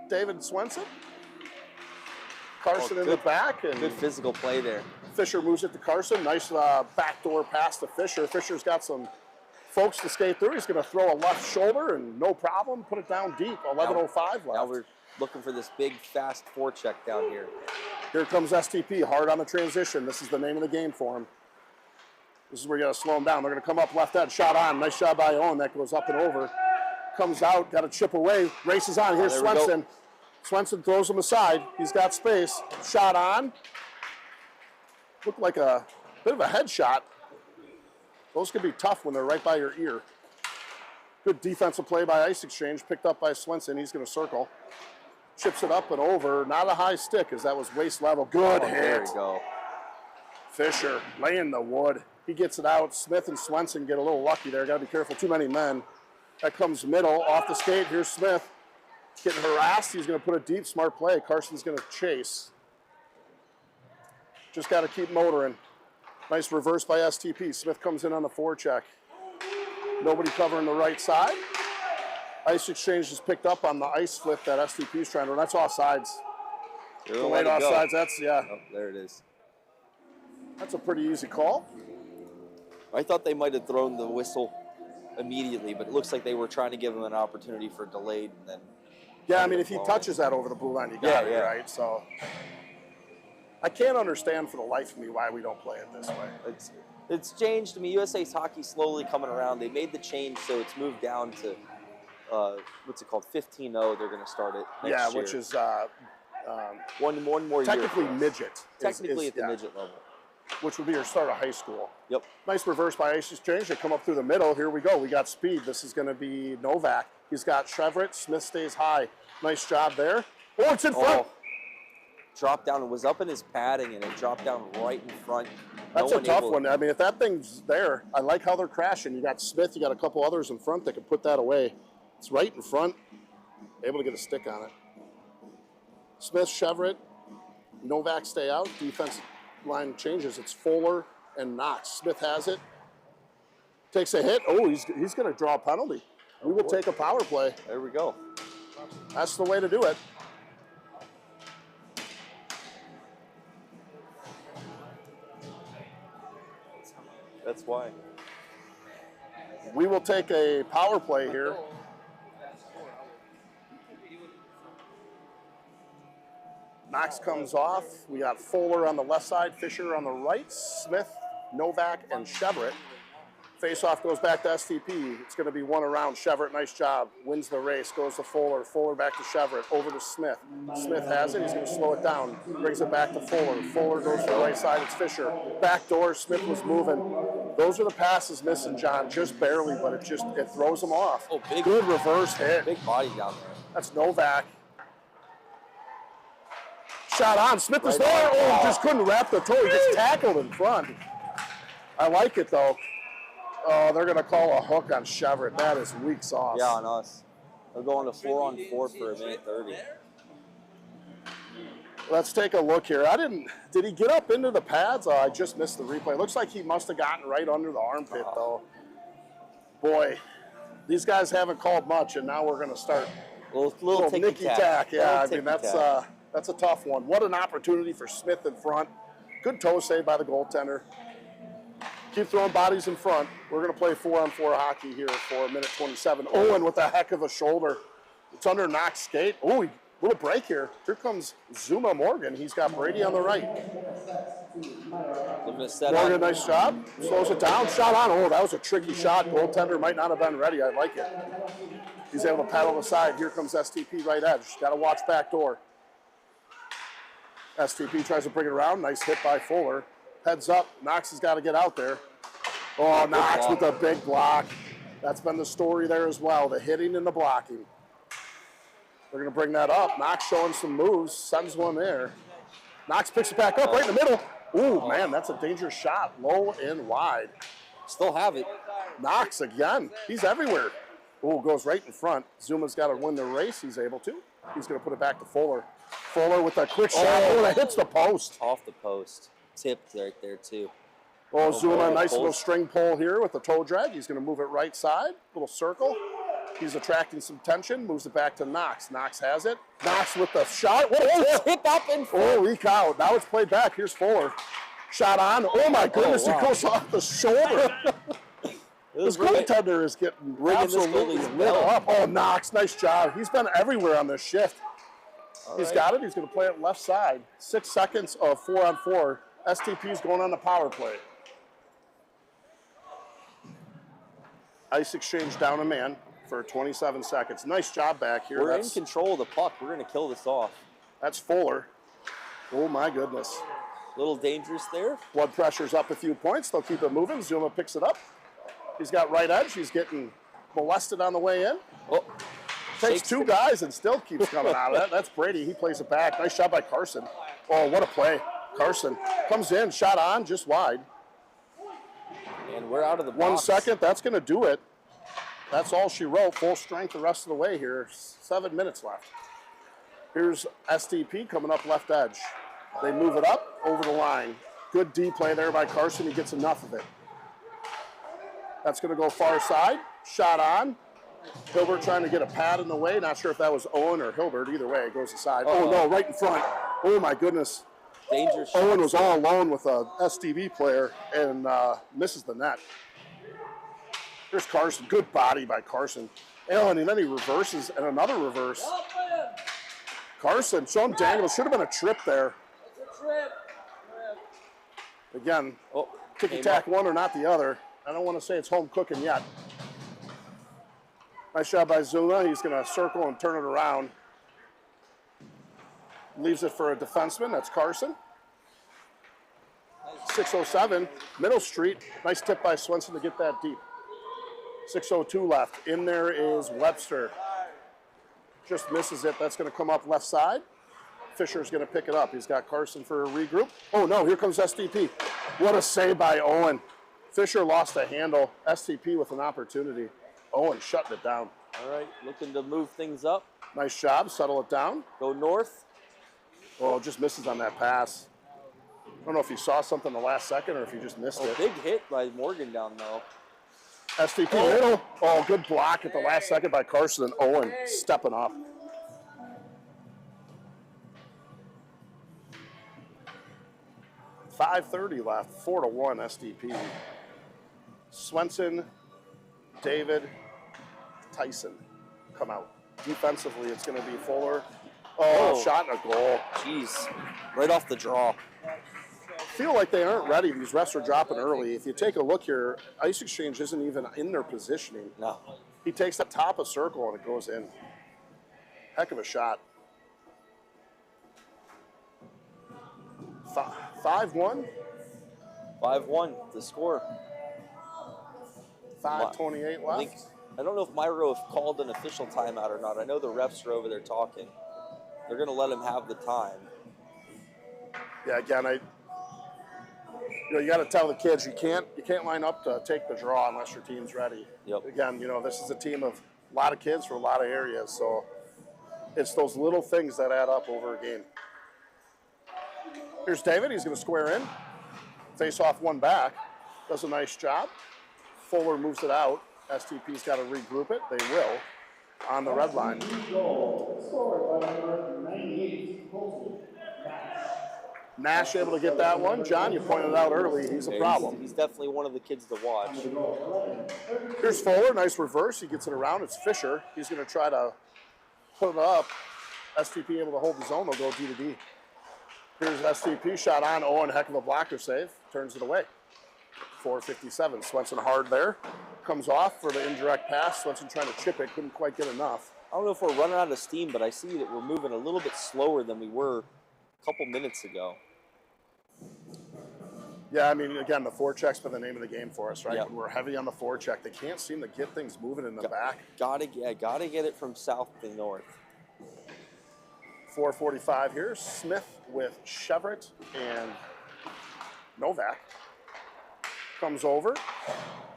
David Swenson. Carson in the back. And good physical play there. Fisher moves it to Carson. Nice backdoor pass to Fisher. Fisher's got some folks to skate through. He's gonna throw a left shoulder and no problem, put it down deep. 11:05 left. Now we're looking for this big, fast forecheck down here. Here comes STP, hard on the transition. This is the name of the game for him. This is where you got to slow him down. They're going to come up left edge, shot on. Nice job by Owen. That goes up and over. Comes out, got to chip away. Races on. Here's Swenson. Swenson throws him aside. He's got space. Shot on. Looked like a bit of a headshot. Those can be tough when they're right by your ear. Good defensive play by Ice Exchange. Picked up by Swenson. He's going to circle. Chips it up and over. Not a high stick as that was waist level. Good hit. There you go. Fisher laying the wood. He gets it out. Smith and Swenson get a little lucky there. Got to be careful. Too many men. That comes middle off the skate. Here's Smith getting harassed. He's going to put a deep, smart play. Carson's going to chase. Just got to keep motoring. Nice reverse by STP. Smith comes in on the forecheck. Nobody covering the right side. Ice Exchange is picked up on the ice flip that STP's trying to run. That's offsides. Delayed offsides. That's, yeah. Oh, there it is. That's a pretty easy call. I thought they might have thrown the whistle immediately, but it looks like they were trying to give him an opportunity for delayed and then. Yeah, I mean, if he touches that over the blue line, you got it, right? So I can't understand for the life of me why we don't play it this way. It's changed. I mean, USA Hockey's slowly coming around. They made the change, so it's moved down to what's it called? 15-0. They're going to start it next year. Which is one more technically year. midget. Technically at the midget level. Which would be your start of high school. Yep. Nice reverse by Ice Exchange. They come up through the middle. Here we go. We got speed. This is going to be Novak. He's got Chevrolet. Smith stays high. Nice job there. Oh, it's in front. Dropped down. It was up in his padding, and it dropped down right in front. That's a tough one. I mean, if that thing's there, I like how they're crashing. You got Smith. You got a couple others in front that can put that away. It's right in front. Able to get a stick on it. Smith, Chevrolet. Novak stay out. Defense line changes. It's Fuller and Knox. Smith has it. Takes a hit. Oh, he's going to draw a penalty. We will take a power play. There we go. That's the way to do it. That's why. We will take a power play here. Knox comes off. We got Fuller on the left side, Fisher on the right, Smith, Novak, and Chevrolet. Face-off goes back to STP. It's going to be one around. Chevrolet, nice job. Wins the race. Goes to Fuller. Fuller back to Chevrolet. Over to Smith. Smith has it. He's going to slow it down. Brings it back to Fuller. Fuller goes to the right side. It's Fisher. Back door. Smith was moving. Those are the passes missing, John. Just barely, but it throws them off. Oh, big. Good reverse hit. Big body down there. That's Novak. Shot on. Smith is there. Oh, just couldn't wrap the toe. He just tackled in front. I like it, though. Oh, they're going to call a hook on Chevrolet. That is weak sauce. Yeah, on us. They're going to 4-on-4 for a minute 30. Let's take a look here. Did he get up into the pads? Oh, I just missed the replay. Looks like he must have gotten right under the armpit, though. Boy, these guys haven't called much, and now we're going to start. Little Nicky tack. Yeah, I mean, that's a tough one. What an opportunity for Smith in front. Good toe save by the goaltender. Keep throwing bodies in front. We're going to play 4-on-4 hockey here for a minute 27. Owen with a heck of a shoulder. It's under Knox skate. Oh, little break here. Here comes Zuma Morgan. He's got Brady on the right. Morgan, nice job. Slows it down. Shot on. Oh, that was a tricky shot. Goaltender might not have been ready. I like it. He's able to paddle the side. Here comes STP right edge. Got to watch back door. STP tries to bring it around. Nice hit by Fuller. Heads up. Knox has got to get out there. Oh, Knox with a big block. That's been the story there as well, the hitting and the blocking. They're going to bring that up. Knox showing some moves, sends one there. Knox picks it back up right in the middle. Ooh, man, that's a dangerous shot. Low and wide. Still have it. Knox again. He's everywhere. Ooh, goes right in front. Zuma's got to win the race. He's able to. He's going to put it back to Fuller. Fuller with a quick shot. Oh, that hits the post. Off the post. Tipped right there, too. Oh, Zuma, nice little string pull here with the toe drag. He's going to move it right side. Little circle. He's attracting some tension. Moves it back to Knox. Knox has it. Knox with the shot. What a hit up in front. Holy cow. Now it's played back. Here's Fuller. Shot on. Oh, my goodness. It goes off the shoulder. This goaltender is getting absolutely lit up. Oh, Knox. Nice job. He's been everywhere on this shift. He's got it. He's going to play it left side. 6 seconds of 4-on-4. STP's going on the power play. Ice exchange down a man for 27 seconds. Nice job back here. We're in control of the puck. We're going to kill this off. That's Fuller. Oh, my goodness. A little dangerous there. Blood pressure's up a few points. They'll keep it moving. Zuma picks it up. He's got right edge. He's getting molested on the way in. Oh, takes two guys and still keeps coming out of that. That's Brady. He plays it back. Nice shot by Carson. Oh, what a play. Carson comes in, shot on, just wide. And we're out of the box. 1 second, that's going to do it. That's all she wrote. Full strength the rest of the way here. 7 minutes left. Here's STP coming up left edge. They move it up over the line. Good D play there by Carson. He gets enough of it. That's going to go far side. Shot on. Hilbert trying to get a pad in the way. Not sure if that was Owen or Hilbert. Either way, it goes aside. Oh, no, right in front. Oh, my goodness. Dangerous. Owen was all alone with a STV player and misses the net. Here's Carson. Good body by Carson. And then he reverses and another reverse. Carson, show him Daniel. Should have been a trip there. It's a trip. Again, ticky-tack one or not the other. I don't want to say it's home cooking yet. Nice shot by Zuma. He's going to circle and turn it around. Leaves it for a defenseman. That's Carson. 6:07, Middle Street. Nice tip by Swenson to get that deep. 6:02 left. In there is Webster. Just misses it. That's going to come up left side. Fisher's going to pick it up. He's got Carson for a regroup. Oh, no, here comes STP. What a save by Owen. Fisher lost a handle. STP with an opportunity. Owen shutting it down. All right, looking to move things up. Nice job. Settle it down. Go north. Oh, just misses on that pass. I don't know if you saw something the last second or if you just missed it. Big hit by Morgan down though. STP middle. Oh, good block at the last second by Carson and Owen stepping up. .530 left. 4-1 STP. Swenson, David, Tyson come out. Defensively, it's going to be Fuller. Oh, shot and a goal. Jeez. Right off the draw. Feel like they aren't ready. These refs are dropping early. If you take a look here, Ice Exchange isn't even in their positioning. No. He takes the top of circle and it goes in. Heck of a shot. 5-1. 5-1, the score. 5:28 left. I don't know if Myhro have called an official timeout or not. I know the refs are over there talking. They're going to let him have the time. Yeah, again, You got to tell the kids you can't line up to take the draw unless your team's ready. Yep. Again, this is a team of a lot of kids from a lot of areas, so it's those little things that add up over a game. Here's David. He's going to square in, face off one back. Does a nice job. Fuller moves it out. STP's got to regroup it. They will on the red line. Nash able to get that one. John, you pointed out early, he's a problem. He's definitely one of the kids to watch. Here's Fuller, nice reverse. He gets it around. It's Fisher. He's going to try to put it up. STP able to hold the zone. They'll go D to D. Here's STP, shot on. Owen, heck of a blocker save. Turns it away. 4:57. Swenson hard there. Comes off for the indirect pass. Swenson trying to chip it. Couldn't quite get enough. I don't know if we're running out of steam, but I see that we're moving a little bit slower than we were a couple minutes ago. Yeah, I mean, again, the forecheck's been the name of the game for us, right? Yep. When we're heavy on the forecheck, they can't seem to get things moving in the back. Gotta get it from south to north. 4:45 here. Smith with Chevrolet and Novak. Comes over.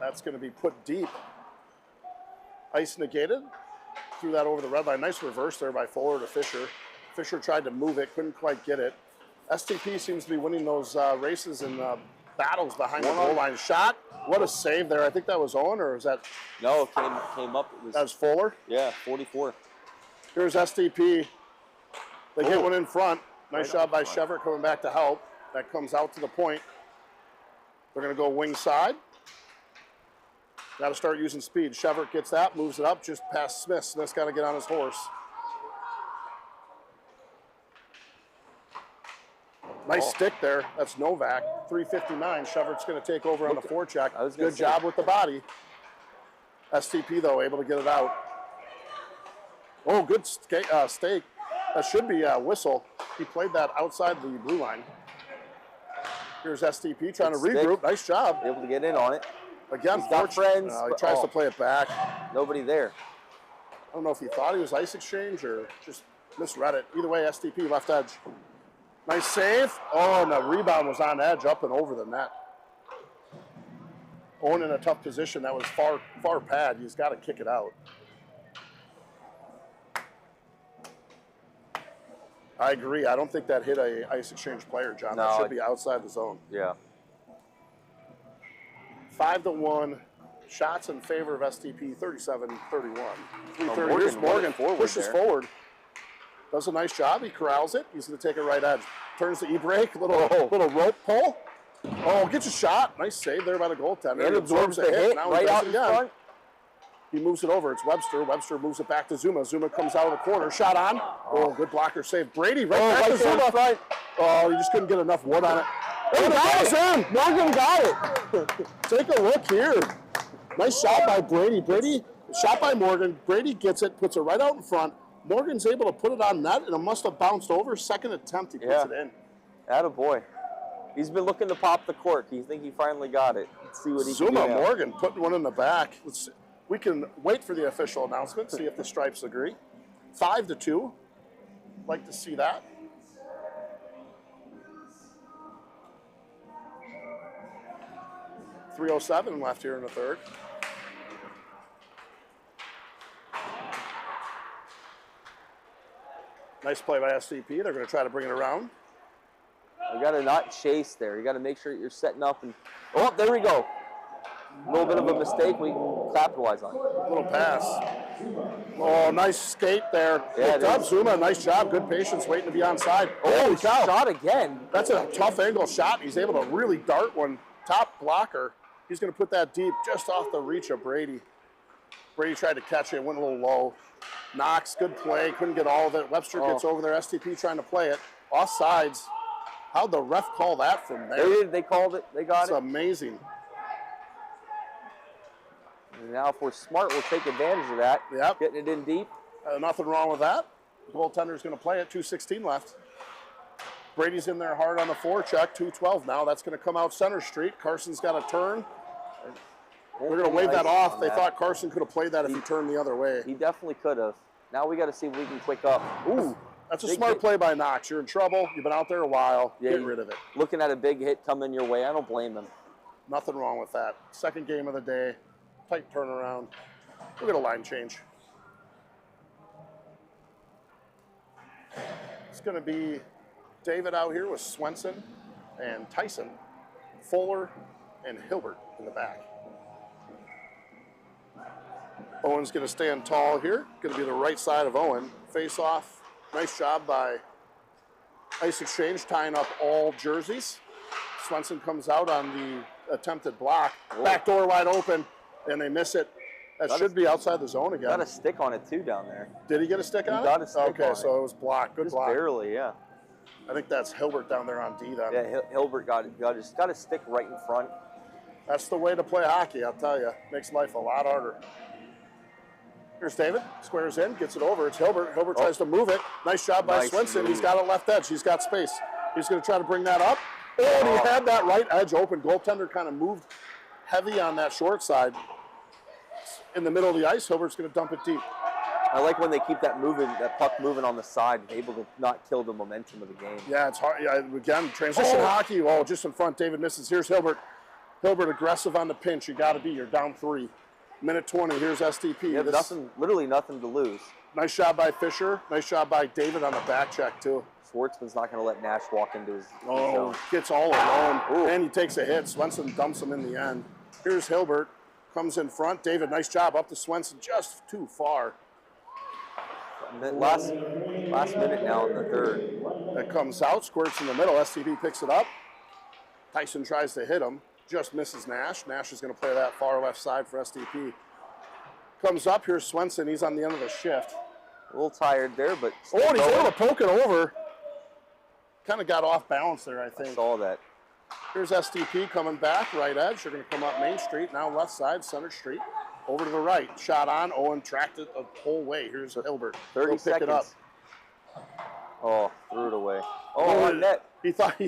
That's going to be put deep. Ice negated. Threw that over the red line. Nice reverse there by Fuller to Fisher. Fisher tried to move it, couldn't quite get it. STP seems to be winning those races and battles behind the goal line. Shot. What a save there. I think that was Owen, or is that? No, it came up. That was Fuller? Yeah, 44. Here's STP. They get one in front. Nice job by Chevrolet coming back to help. That comes out to the point. They're going to go wing side. Got to start using speed. Chevrolet gets that, moves it up just past Smith. Smith's got to get on his horse. Nice stick there. That's Novak. 3:59. Chevrolet's going to take over on the forecheck. Good job with the body. STP, though, able to get it out. Oh, good stake. That should be a whistle. He played that outside the blue line. Here's STP trying to regroup. Nice job. Able to get in on it. Again, he's got friends. He tries to play it back. Nobody there. I don't know if he thought he was ice exchange or just misread it. Either way, STP left edge. Nice save. Oh, and the rebound was on edge up and over the net. Owen in a tough position. That was far pad. He's got to kick it out. I agree. I don't think that hit a ice exchange player, John. No, that should be outside the zone. Yeah. 5-1. Shots in favor of STP, 37-31. 3:30. Here's Morgan. Pushes forward. Does a nice job. He corrals it. He's going to take it right edge. Turns to E-break. Little rope pull. Oh, gets a shot. Nice save there by the goaltender. And absorbs the hit now right out in front. He moves it over. It's Webster. Webster moves it back to Zuma. Zuma comes out of the corner. Shot on. Oh, good blocker save. Brady back to Zuma. Front. Oh, he just couldn't get enough wood on it. Oh, that was in. Morgan got it. Take a look here. Nice shot by Brady. Brady, shot by Morgan. Brady gets it, puts it right out in front. Morgan's able to put it on net, and it must have bounced over. Second attempt, he puts it in. Attaboy. He's been looking to pop the cork. He think he finally got it. Let's see what he can do. Zuma Morgan putting one in the back. We can wait for the official announcement, see if the Stripes agree. 5-2. Like to see that. .307 left here in the third. Nice play by STP. They're going to try to bring it around. You got to not chase there. You got to make sure you're setting up and. Oh, there we go. A little bit of a mistake we can capitalize on. Little pass. Oh, nice skate there. Yeah, up, Zuma, nice job. Good patience, waiting to be onside. Oh, shot again. That's a tough angle shot. He's able to really dart one. Top blocker. He's going to put that deep just off the reach of Brady. Brady tried to catch it, went a little low. Knox, good play, couldn't get all of it. Webster gets over there. STP trying to play it. Offsides. How'd the ref call that from there? They called it. They got it. It's amazing. And now, if we're smart, we'll take advantage of that. Yep. Getting it in deep. Nothing wrong with that. The goaltender's going to play it. 2:16 left. Brady's in there hard on the forecheck. 2:12 now. That's going to come out center street. Carson's got to turn. We're going to wave that off. They thought Carson could have played that if he turned the other way. He definitely could have. Now we got to see if we can quick up. Ooh. That's a smart play by Knox. You're in trouble. You've been out there a while. Yeah, Get rid of it. Looking at a big hit coming your way, I don't blame him. Nothing wrong with that. Second game of the day. Tight turnaround. We'll get a line change. It's going to be David out here with Swenson and Tyson, Fuller, and Hilbert in the back. Owen's going to stand tall here. Going to be the right side of Owen. Face off. Nice job by Ice Exchange tying up all jerseys. Swenson comes out on the attempted block. Back door wide open, and they miss it. That should be outside the zone again. Got a stick on it too down there. Did he get a stick on it? He got a stick on it. Okay, so it was blocked. Good block. Barely, yeah. I think that's Hilbert down there on D then. Yeah, Hilbert got a stick right in front. That's the way to play hockey, I'll tell you. Makes life a lot harder. Here's David, squares in, gets it over. It's Hilbert. Hilbert tries to move it. Nice job by Swenson. He's got it left edge. He's got space. He's going to try to bring that up. Oh, and he had that right edge open. Goaltender kind of moved heavy on that short side. In the middle of the ice, Hilbert's going to dump it deep. I like when they keep that puck moving on the side, able to not kill the momentum of the game. Yeah, it's hard. Yeah, again, transition hockey. Oh, just in front. David misses. Here's Hilbert. Hilbert aggressive on the pinch. You got to be. You're down 3. Minute 20. Here's SDP. You have literally nothing to lose. Nice job by Fisher. Nice job by David on the back check too. Schwartzman's not going to let Nash walk into his zone. Gets all alone. Ooh. And he takes a hit. Swenson dumps him in the end. Here's Hilbert. Comes in front. David, nice job up to Swenson. Just too far. Last minute now in the third. That comes out. Squirts in the middle. SDP picks it up. Tyson tries to hit him. Just misses Nash. Nash is going to play that far left side for SDP. Comes up. Here's Swenson. He's on the end of the shift. A little tired there, but... Oh, and he's able to poke it over. Kind of got off balance there, I think. I saw that. Here's SDP coming back. Right edge. They're going to come up Main Street. Now left side, Center Street. Over to the right. Shot on. Owen tracked it the whole way. Here's Hilbert. 30 seconds. Pick it up. Oh, threw it away. Oh, on net. He thought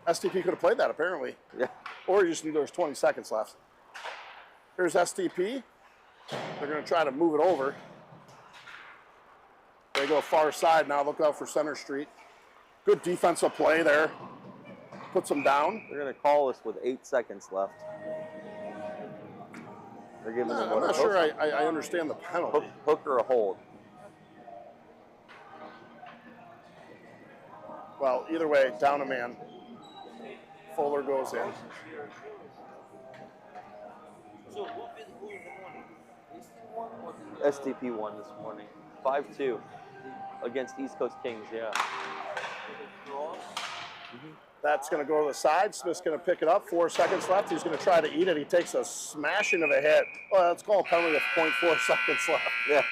SDP could have played that, apparently. Yeah. Or he just knew there was 20 seconds left. Here's SDP. They're going to try to move it over. They go far side now. Look out for Center Street. Good defensive play there. Puts them down. They're going to call us with 8 seconds left. They're giving them I'm not sure I understand the penalty. Hook or a hold? Well, either way, down a man. Fuller goes in. So who in the morning? SDP won this morning. 5-2 against East Coast Kings, yeah. That's going to go to the side. Smith's going to pick it up. 4 seconds left. He's going to try to eat it. He takes a smashing of a hit. Well, that's called a penalty with 0.4 seconds left. Yeah.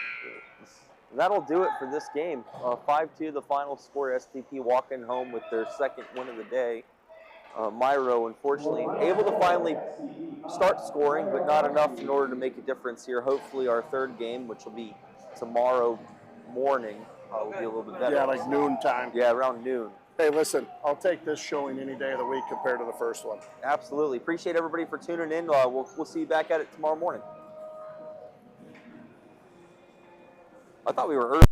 That'll do it for this game. 5-2, the final score. SDP walking home with their second win of the day. Myhro, unfortunately, able to finally start scoring, but not enough in order to make a difference here. Hopefully our third game, which will be tomorrow morning, will be a little bit better. Yeah, like noon time. Yeah, around noon. Hey, listen, I'll take this showing any day of the week compared to the first one. Absolutely. Appreciate everybody for tuning in. We'll see you back at it tomorrow morning. I thought we were early.